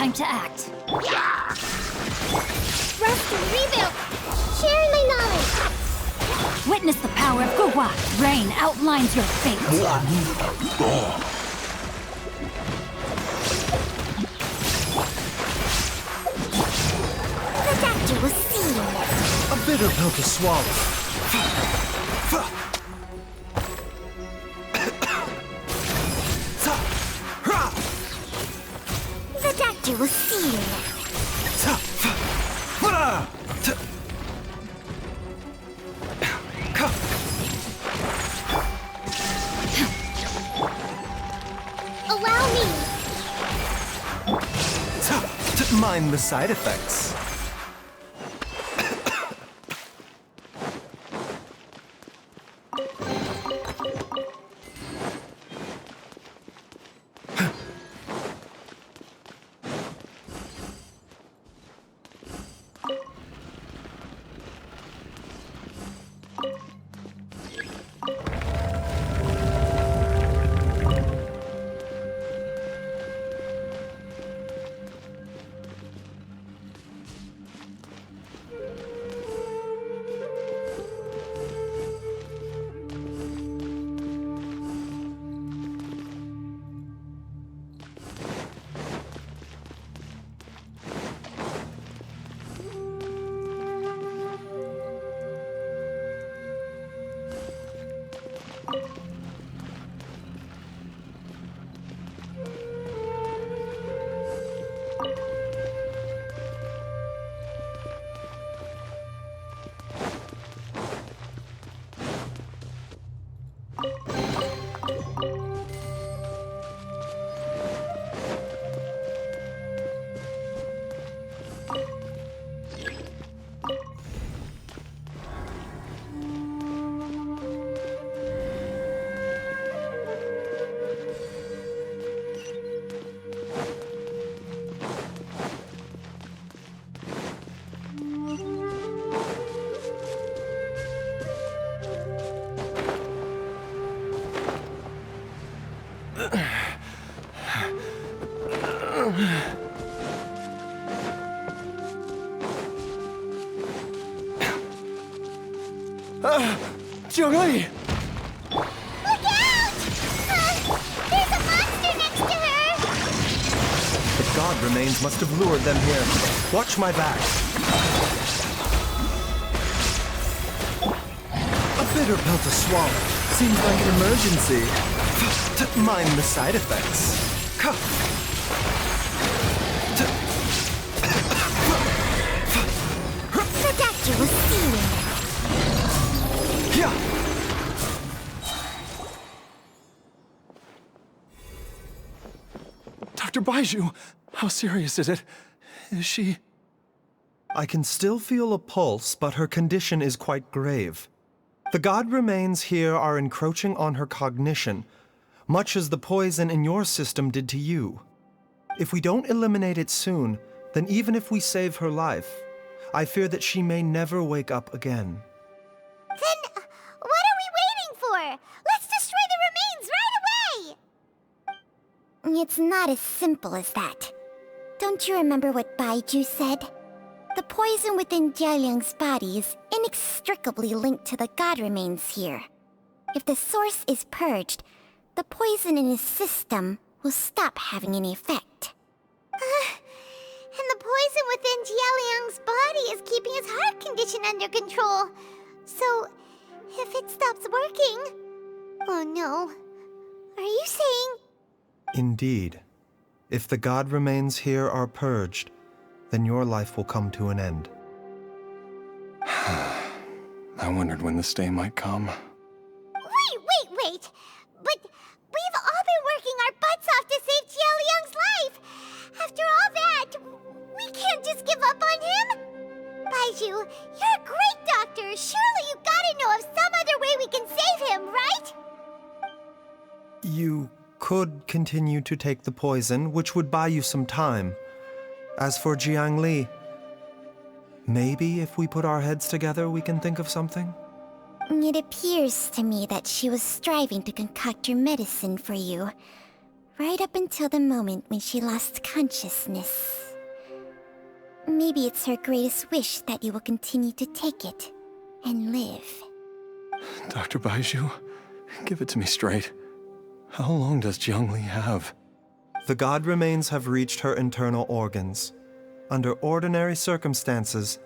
time to act. Rest and rebuild! Share my knowledge! Witness the power of Gugwa. Rain outlines your fate. The doctor will see you now. A bitter pill to swallow. The doctor will see you now. Allow me. Mind the side effects. Jiangli! Look out! There's a monster next to her! The god remains must have lured them here. Watch my back. A bitter pill to swallow. Seems like an emergency. Mind the side effects. The doctor will see you now. Dr. Baizhu, how serious is it? Is she... I can still feel a pulse, but her condition is quite grave. The god remains here are encroaching on her cognition, much as the poison in your system did to you. If we don't eliminate it soon, then even if we save her life, I fear that she may never wake up again. Then, what are we waiting for? Let's destroy the remains right away! It's not as simple as that. Don't you remember what Baizhu said? The poison within Jialiang's body is inextricably linked to the god remains here. If the source is purged, the poison in his system will stop having any effect. And the poison within Jialiang's body is keeping his heart condition under control. So, if it stops working... Oh no. Are you saying... Indeed. If the god remains here are purged, then your life will come to an end. I wondered when this day might come. Wait! But we've all been working our butts off to save Jialiang's life! After all that, we can't just give up on him! Baizhu, you're a great doctor! Surely you gotta know of some other way we can save him, right? You could continue to take the poison, which would buy you some time. As for Jiangli, maybe if we put our heads together, we can think of something? It appears to me that she was striving to concoct your medicine for you. right up until the moment when she lost consciousness. Maybe it's her greatest wish that you will continue to take it and live. Dr. Baizhu, give it to me straight. How long does Jiangli have? The god remains have reached her internal organs. Under ordinary circumstances,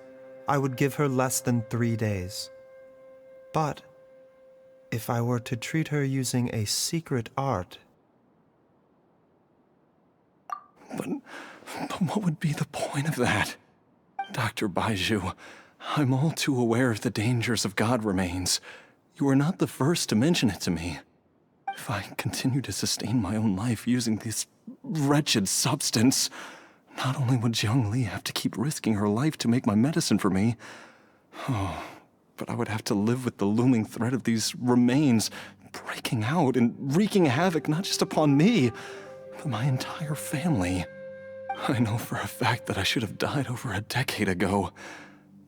I would give her less than 3 days. But if I were to treat her using a secret art... But what would be the point of that? Dr. Baizhu, I'm all too aware of the dangers of god remains. You are not the first to mention it to me. If I continue to sustain my own life using this wretched substance, not only would Jiangli have to keep risking her life to make my medicine for me, but I would have to live with the looming threat of these remains breaking out and wreaking havoc not just upon me, but my entire family. I know for a fact that I should have died over a decade ago.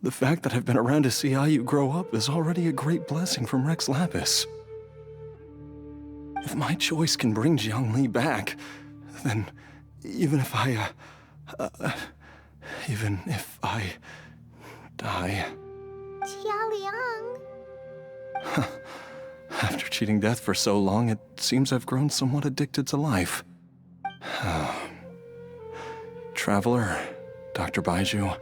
The fact that I've been around to see IU grow up is already a great blessing from Rex Lapis. If my choice can bring Jiangli back, then even if I die... Jialiang. After cheating death for so long, it seems I've grown somewhat addicted to life. Traveler, Dr. Baizhu,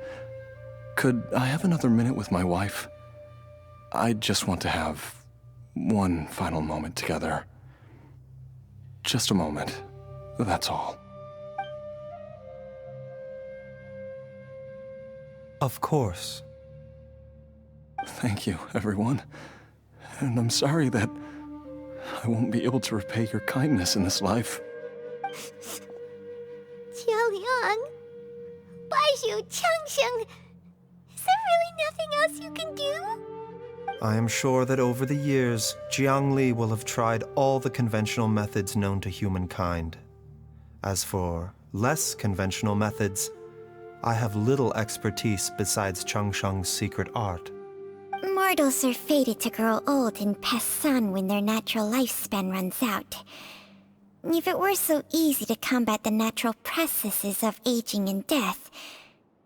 could I have another minute with my wife? I just want to have one final moment together. Just a moment, that's all. Of course. Thank you, everyone. And I'm sorry that I won't be able to repay your kindness in this life. Jialiang. Baizhu, Changsheng. Is there really nothing else you can do? I am sure that over the years, Jiangli will have tried all the conventional methods known to humankind. As for less conventional methods, I have little expertise besides Changsheng's secret art. Mortals are fated to grow old and pass on when their natural lifespan runs out. If it were so easy to combat the natural processes of aging and death,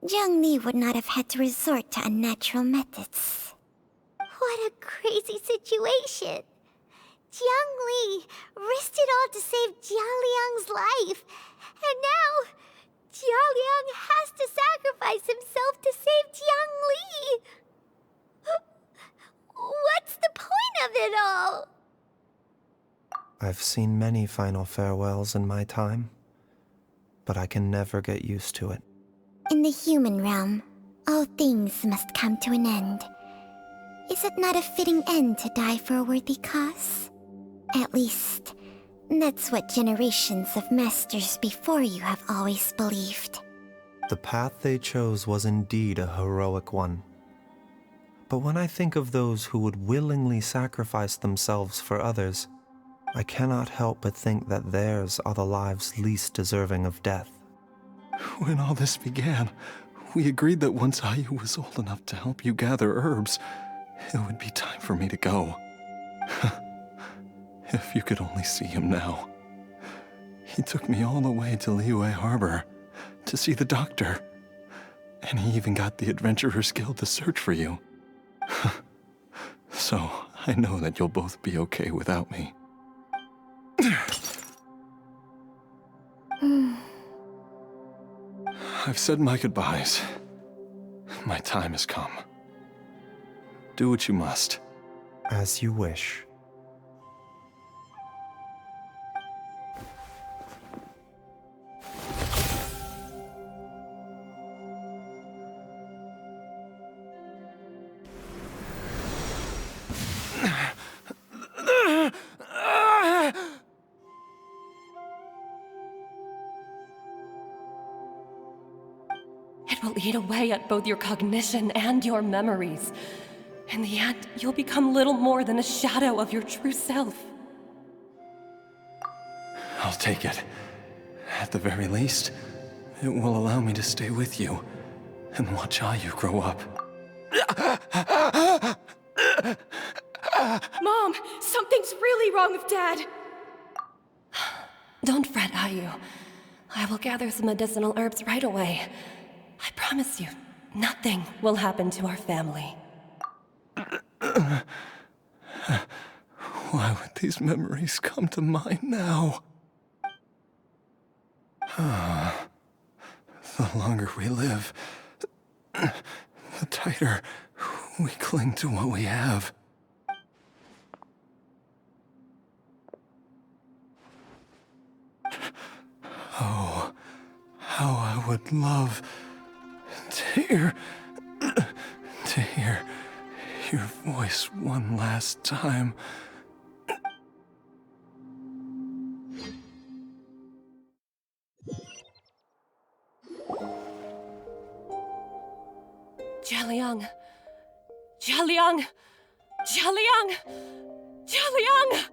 Jiangli would not have had to resort to unnatural methods. What a crazy situation. Jiangli risked it all to save Jialiang's life. And now, Jialiang has to sacrifice himself to save Jiangli. What's the point of it all? I've seen many final farewells in my time, but I can never get used to it. In the human realm, all things must come to an end. Is it not a fitting end to die for a worthy cause? At least, that's what generations of masters before you have always believed. The path they chose was indeed a heroic one. But when I think of those who would willingly sacrifice themselves for others, I cannot help but think that theirs are the lives least deserving of death. When all this began, we agreed that once IU was old enough to help you gather herbs, it would be time for me to go. If you could only see him now. He took me all the way to Liyue Harbor to see the doctor. And he even got the Adventurers Guild to search for you. So, I know that you'll both be okay without me. I've said my goodbyes. My time has come. Do what you must. As you wish. It will eat away at both your cognition and your memories. In the end, you'll become little more than a shadow of your true self. I'll take it. At the very least, it will allow me to stay with you and watch IU grow up. Mom, something's really wrong with Dad. Don't fret, Ayu. I will gather some medicinal herbs right away. I promise you, nothing will happen to our family. Why would these memories come to mind now? The longer we live, the tighter we cling to what we have. Oh, how I would love to hear your voice one last time. Jialiang! Jialiang! Jialiang! Jialiang!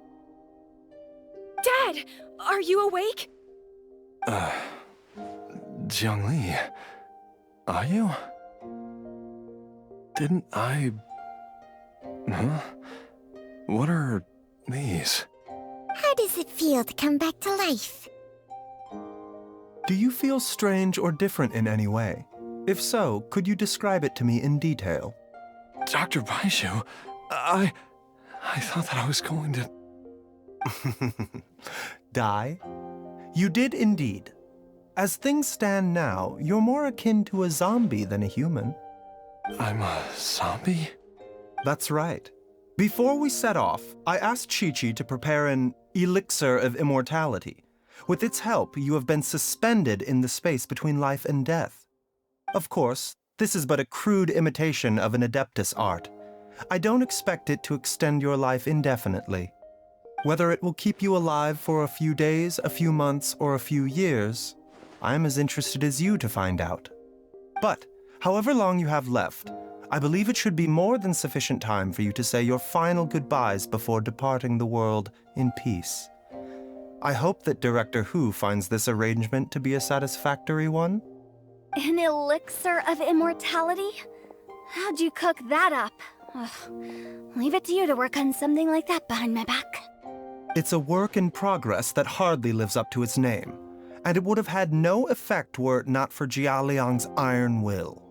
Dad, are you awake? Jiangli, are you? Didn't I... Huh? What are these? How does it feel to come back to life? Do you feel strange or different in any way? If so, could you describe it to me in detail? Dr. Baizhu, I thought that I was going to... Die? You did indeed. As things stand now, you're more akin to a zombie than a human. I'm a zombie? That's right. Before we set off, I asked Chi-Chi to prepare an elixir of immortality. With its help, you have been suspended in the space between life and death. Of course, this is but a crude imitation of an Adeptus art. I don't expect it to extend your life indefinitely. Whether it will keep you alive for a few days, a few months, or a few years, I am as interested as you to find out. But, however long you have left, I believe it should be more than sufficient time for you to say your final goodbyes before departing the world in peace. I hope that Director Hu finds this arrangement to be a satisfactory one. An elixir of immortality? How'd you cook that up? Ugh. Leave it to you to work on something like that behind my back. It's a work in progress that hardly lives up to its name, and it would have had no effect were it not for Jialiang's iron will.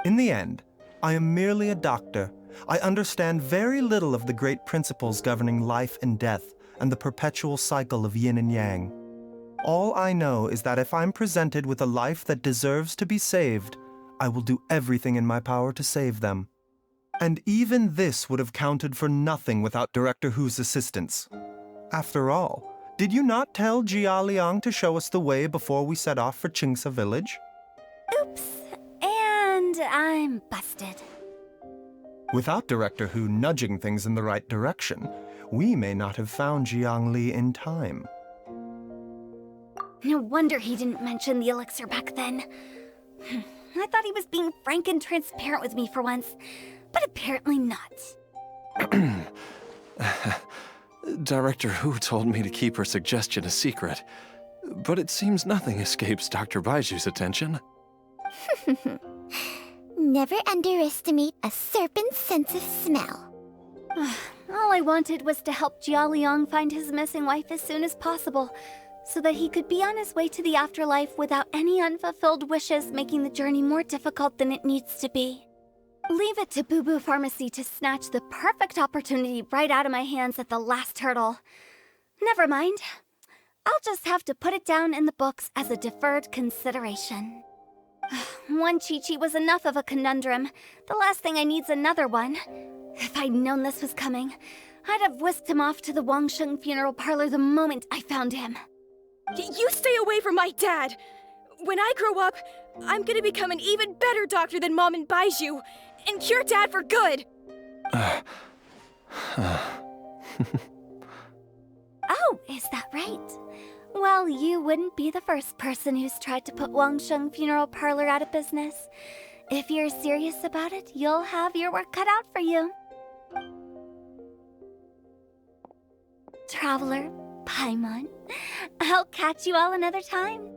In the end, I am merely a doctor. I understand very little of the great principles governing life and death and the perpetual cycle of yin and yang. All I know is that if I'm presented with a life that deserves to be saved, I will do everything in my power to save them. And even this would have counted for nothing without Director Hu's assistance. After all, did you not tell Jialiang to show us the way before we set off for Qingsa village? Oops. And I'm busted. Without Director Hu nudging things in the right direction, we may not have found Jiangli in time. No wonder he didn't mention the elixir back then. I thought he was being frank and transparent with me for once, but apparently not. Director Hu told me to keep her suggestion a secret, but it seems nothing escapes Dr. Baiju's attention. Never underestimate a serpent's sense of smell. All I wanted was to help Jialiang find his missing wife as soon as possible, so that he could be on his way to the afterlife without any unfulfilled wishes making the journey more difficult than it needs to be. Leave it to Boo Boo Pharmacy to snatch the perfect opportunity right out of my hands at the last hurdle. Never mind. I'll just have to put it down in the books as a deferred consideration. One Chi-Chi was enough of a conundrum. The last thing I need's another one. If I'd known this was coming, I'd have whisked him off to the Wangsheng funeral parlor the moment I found him. You stay away from my dad! When I grow up, I'm gonna become an even better doctor than Mom and Baizhu, and cure Dad for good! Oh, is that right? Well, you wouldn't be the first person who's tried to put Wangsheng Funeral Parlor out of business. If you're serious about it, you'll have your work cut out for you. Traveler, Paimon, I'll catch you all another time.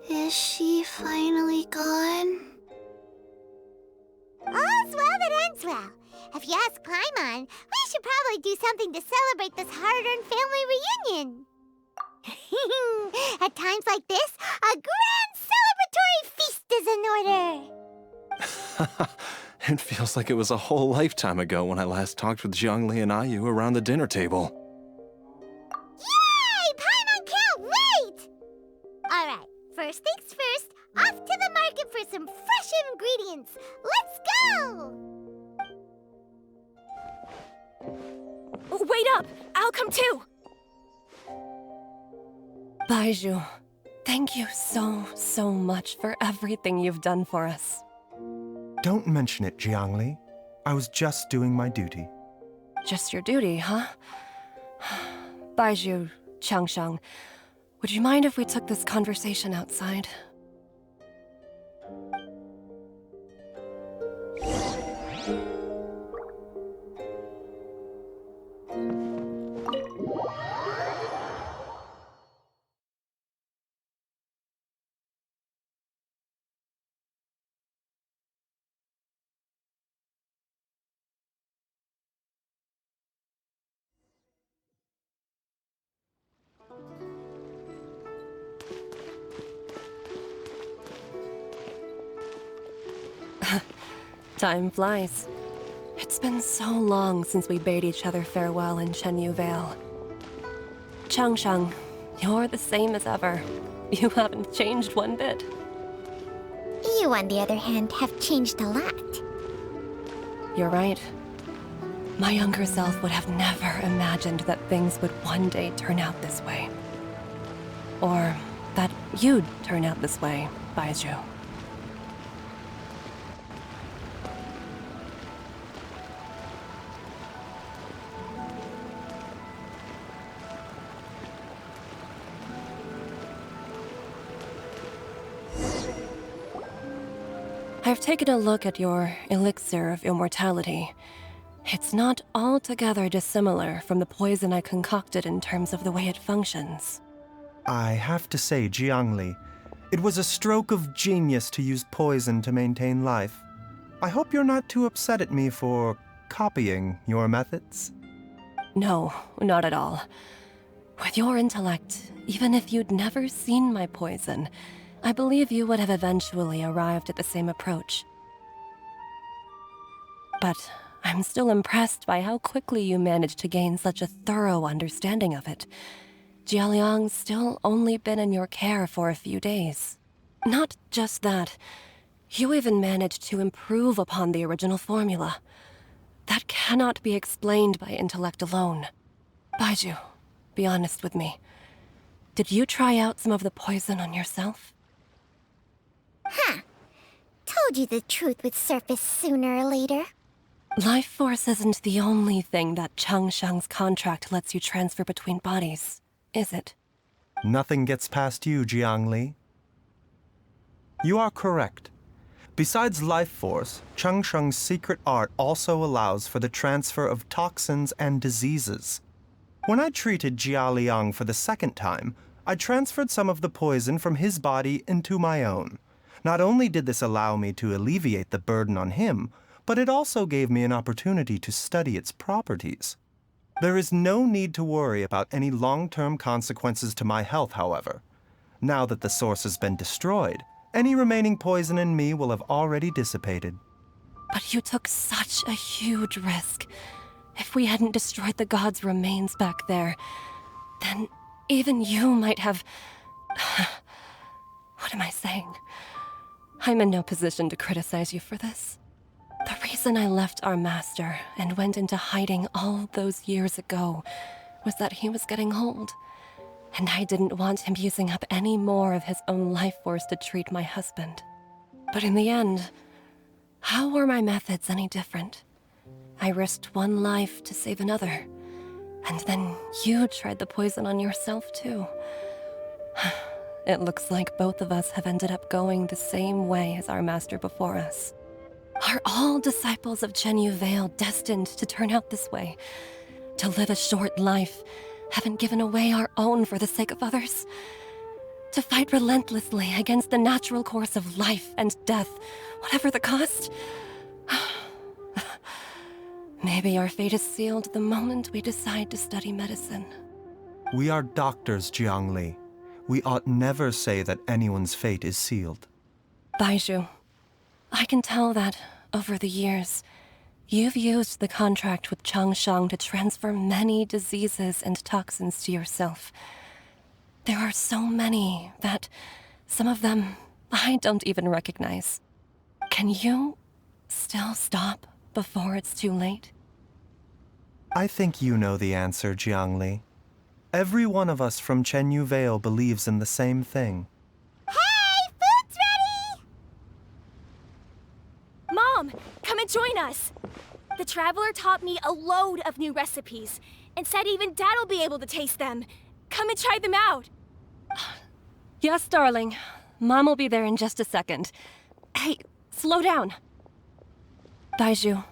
Is she finally gone? All's well that ends well. If you ask Paimon, we should probably do something to celebrate this hard-earned family reunion. At times like this, a grand celebratory feast is in order. It feels like it was a whole lifetime ago when I last talked with Zhongli and Ayu around the dinner table. Yay! Paimon can't wait! Alright, first things first, off to the market for some fresh ingredients. Let's go! Wait up! I'll come too! Baizhu, thank you so much for everything you've done for us. Don't mention it, Jiangli. I was just doing my duty. Just your duty, huh? Baizhu, Changsheng, would you mind if we took this conversation outside? Time flies. It's been so long since we bade each other farewell in Chenyu Vale. Changsheng, you're the same as ever. You haven't changed one bit. You, on the other hand, have changed a lot. You're right. My younger self would have never imagined that things would one day turn out this way. Or that you'd turn out this way, Baizhu. I've taken a look at your elixir of immortality. It's not altogether dissimilar from the poison I concocted in terms of the way it functions. I have to say, Jiangli, it was a stroke of genius to use poison to maintain life. I hope you're not too upset at me for copying your methods. No, not at all. With your intellect, even if you'd never seen my poison, I believe you would have eventually arrived at the same approach. But I'm still impressed by how quickly you managed to gain such a thorough understanding of it. Jialiang's still only been in your care for a few days. Not just that, you even managed to improve upon the original formula. That cannot be explained by intellect alone. Baizhu, be honest with me. Did you try out some of the poison on yourself? Huh. Told you the truth would surface sooner or later. Life force isn't the only thing that Changsheng's contract lets you transfer between bodies, is it? Nothing gets past you, Jiangli. You are correct. Besides life force, Changsheng's secret art also allows for the transfer of toxins and diseases. When I treated Jialiang for the second time, I transferred some of the poison from his body into my own. Not only did this allow me to alleviate the burden on him, but it also gave me an opportunity to study its properties. There is no need to worry about any long-term consequences to my health, however. Now that the source has been destroyed, any remaining poison in me will have already dissipated. But you took such a huge risk. If we hadn't destroyed the god's remains back there, then even you might have... What am I saying? I'm in no position to criticize you for this. The reason I left our master and went into hiding all those years ago was that he was getting old, and I didn't want him using up any more of his own life force to treat my husband. But in the end, how were my methods any different? I risked one life to save another, and then you tried the poison on yourself too. It looks like both of us have ended up going the same way as our master before us. Are all disciples of Chenyu Vale destined to turn out this way? To live a short life, having given away our own for the sake of others? To fight relentlessly against the natural course of life and death, whatever the cost? Maybe our fate is sealed the moment we decide to study medicine. We are doctors, Jiangli. We ought never say that anyone's fate is sealed. Baizhu, I can tell that, over the years, you've used the contract with Changshan to transfer many diseases and toxins to yourself. There are so many that some of them I don't even recognize. Can you still stop before it's too late? I think you know the answer, Jiangli. Every one of us from Chenyu Vale believes in the same thing. Hey, food's ready! Mom, come and join us. The Traveler taught me a load of new recipes and said even Dad will be able to taste them. Come and try them out. Yes, darling. Mom will be there in just a second. Hey, slow down. Baizhu,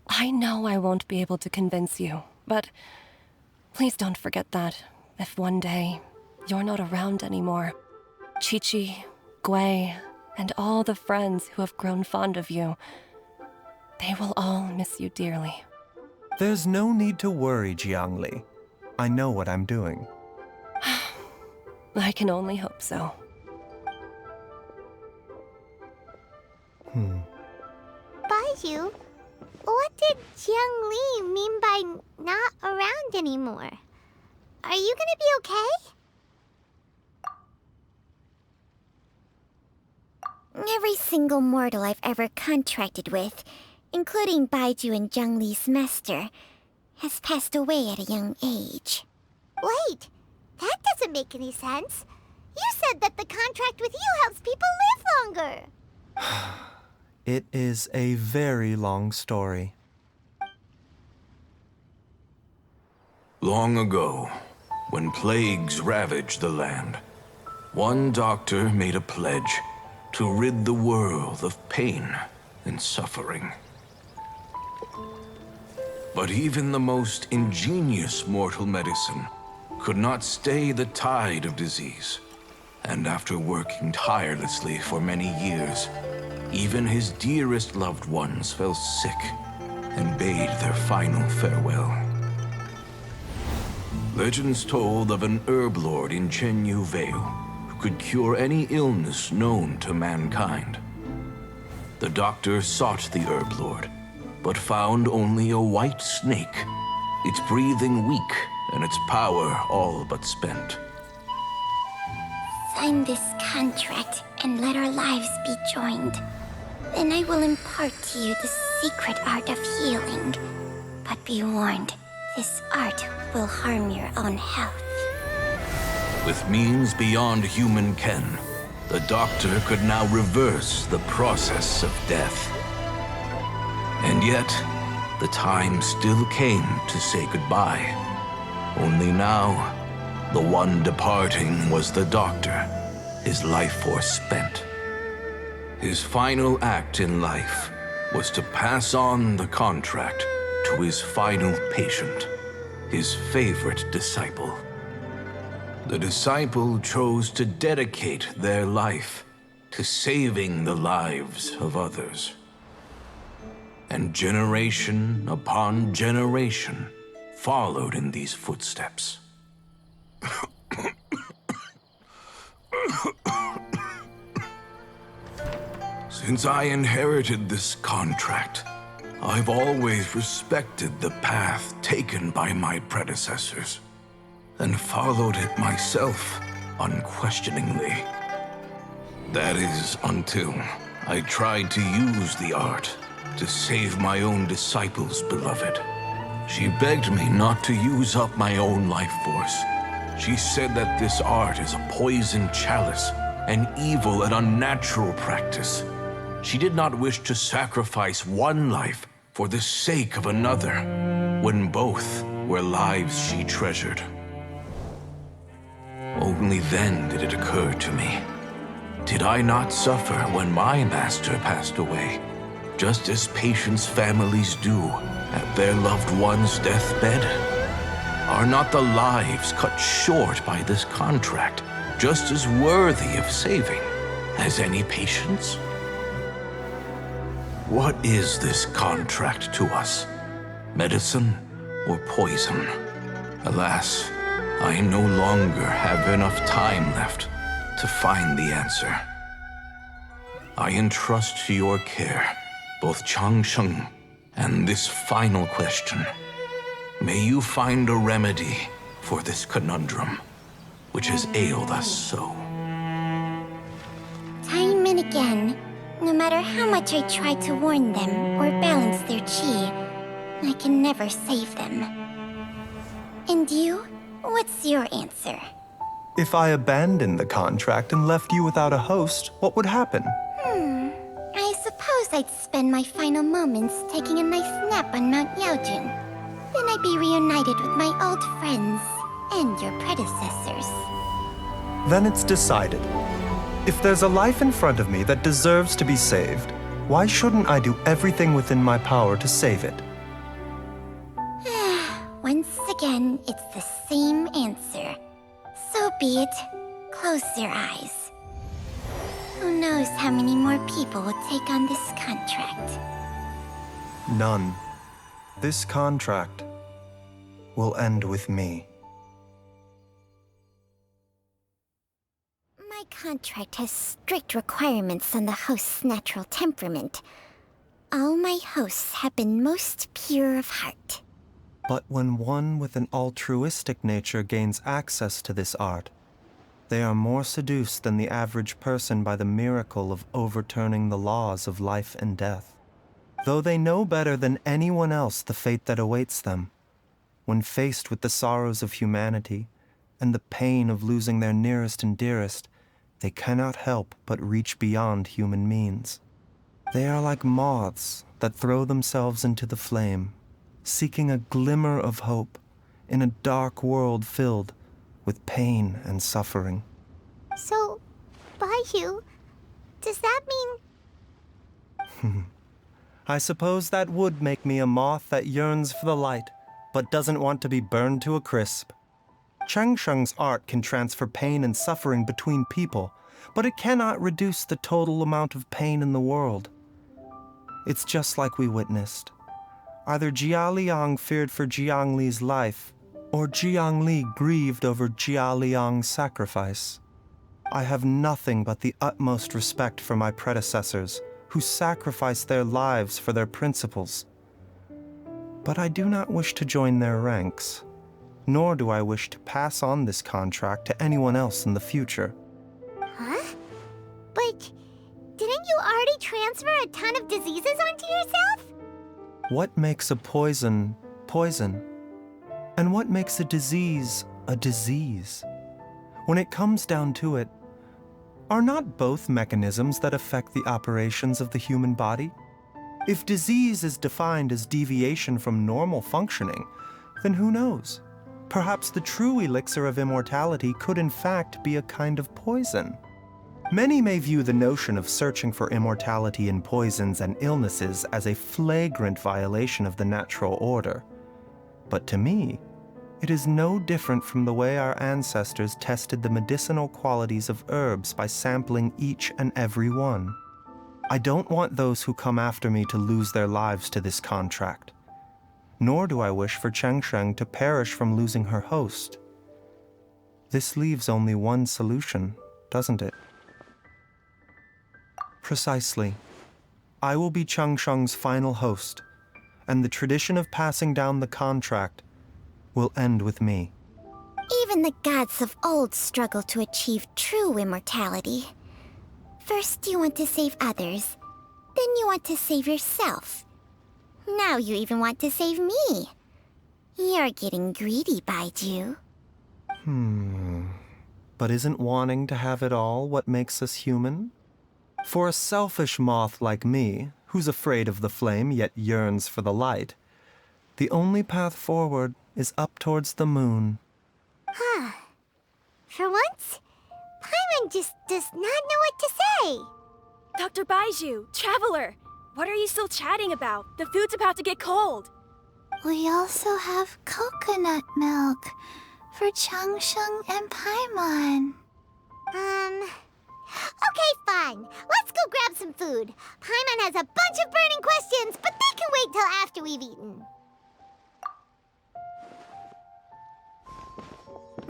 I know I won't be able to convince you, but please don't forget that if one day you're not around anymore, Chi-Chi, Gui, and all the friends who have grown fond of you, they will all miss you dearly. There's no need to worry, Jiangli. I know what I'm doing. I can only hope so. Baizhu, what did Jiang Li mean by not around anymore? Are you gonna be okay? Every single mortal I've ever contracted with, including Baizhu and Zhang Li's master, has passed away at a young age. Wait, that doesn't make any sense. You said that the contract with you helps people live longer. It is a very long story. Long ago, when plagues ravaged the land, one doctor made a pledge to rid the world of pain and suffering. But even the most ingenious mortal medicine could not stay the tide of disease. And after working tirelessly for many years, even his dearest loved ones fell sick and bade their final farewell. Legends told of an herb lord in Chenyu Vale who could cure any illness known to mankind. The doctor sought the herb lord, but found only a white snake, its breathing weak and its power all but spent. Sign this contract and let our lives be joined. Then I will impart to you the secret art of healing. But be warned, this art will harm your own health. With means beyond human ken, the doctor could now reverse the process of death. And yet, the time still came to say goodbye. Only now, the one departing was the doctor, his life force spent. His final act in life was to pass on the contract to his final patient, his favorite disciple. The disciple chose to dedicate their life to saving the lives of others. And generation upon generation followed in these footsteps. Since I inherited this contract, I've always respected the path taken by my predecessors, and followed it myself unquestioningly. That is, until I tried to use the art to save my own disciple's beloved. She begged me not to use up my own life force. She said that this art is a poisoned chalice, an evil and unnatural practice. She did not wish to sacrifice one life for the sake of another, when both were lives she treasured. Only then did it occur to me, did I not suffer when my master passed away, just as patients' families do at their loved one's deathbed? Are not the lives cut short by this contract just as worthy of saving as any patients? What is this contract to us? Medicine or poison? Alas, I no longer have enough time left to find the answer. I entrust to your care both Changsheng and this final question. May you find a remedy for this conundrum, which has ailed us so. Time and again, no matter how much I try to warn them or balance their chi, I can never save them. And you? What's your answer? If I abandoned the contract and left you without a host, what would happen? I suppose I'd spend my final moments taking a nice nap on Mount Yaojun. Then I'd be reunited with my old friends and your predecessors. Then it's decided. If there's a life in front of me that deserves to be saved, why shouldn't I do everything within my power to save it? Once again, it's the same answer. So be it. Close your eyes. Who knows how many more people will take on this contract? None. This contract will end with me. My contract has strict requirements on the host's natural temperament. All my hosts have been most pure of heart. But when one with an altruistic nature gains access to this art, they are more seduced than the average person by the miracle of overturning the laws of life and death. Though they know better than anyone else the fate that awaits them, when faced with the sorrows of humanity and the pain of losing their nearest and dearest, they cannot help but reach beyond human means. They are like moths that throw themselves into the flame, seeking a glimmer of hope in a dark world filled with pain and suffering. So, Baizhu, does that mean... I suppose that would make me a moth that yearns for the light, but doesn't want to be burned to a crisp. Changsheng's art can transfer pain and suffering between people, but it cannot reduce the total amount of pain in the world. It's just like we witnessed. Either Jia Liang feared for Jiang Li's life, or Jiang Li grieved over Jia Liang's sacrifice. I have nothing but the utmost respect for my predecessors, who sacrificed their lives for their principles. But I do not wish to join their ranks, nor do I wish to pass on this contract to anyone else in the future. Huh? But didn't you already transfer a ton of diseases onto yourself? What makes a poison, poison? And what makes a disease a disease? When it comes down to it, are not both mechanisms that affect the operations of the human body? If disease is defined as deviation from normal functioning, then who knows? Perhaps the true elixir of immortality could in fact be a kind of poison. Many may view the notion of searching for immortality in poisons and illnesses as a flagrant violation of the natural order. But to me, it is no different from the way our ancestors tested the medicinal qualities of herbs by sampling each and every one. I don't want those who come after me to lose their lives to this contract. Nor do I wish for Changsheng to perish from losing her host. This leaves only one solution, doesn't it? Precisely. I will be Changsheng's final host, and the tradition of passing down the contract will end with me. Even the gods of old struggle to achieve true immortality. First you want to save others, then you want to save yourself. Now you even want to save me. You're getting greedy, Baizhu. But isn't wanting to have it all what makes us human? For a selfish moth like me, who's afraid of the flame yet yearns for the light, the only path forward is up towards the moon. For once, Paimon just does not know what to say. Dr. Baizhu, Traveler, what are you still chatting about? The food's about to get cold. We also have coconut milk for Changsheng and Paimon. Okay, fine. Let's go grab some food. Paimon has a bunch of burning questions, but they can wait till after we've eaten.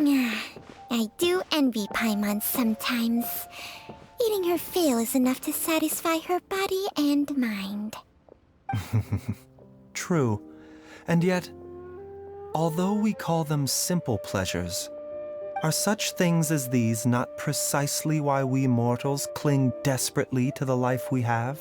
I do envy Paimon sometimes. Eating her fill is enough to satisfy her body and mind. True. And yet, although we call them simple pleasures, are such things as these not precisely why we mortals cling desperately to the life we have?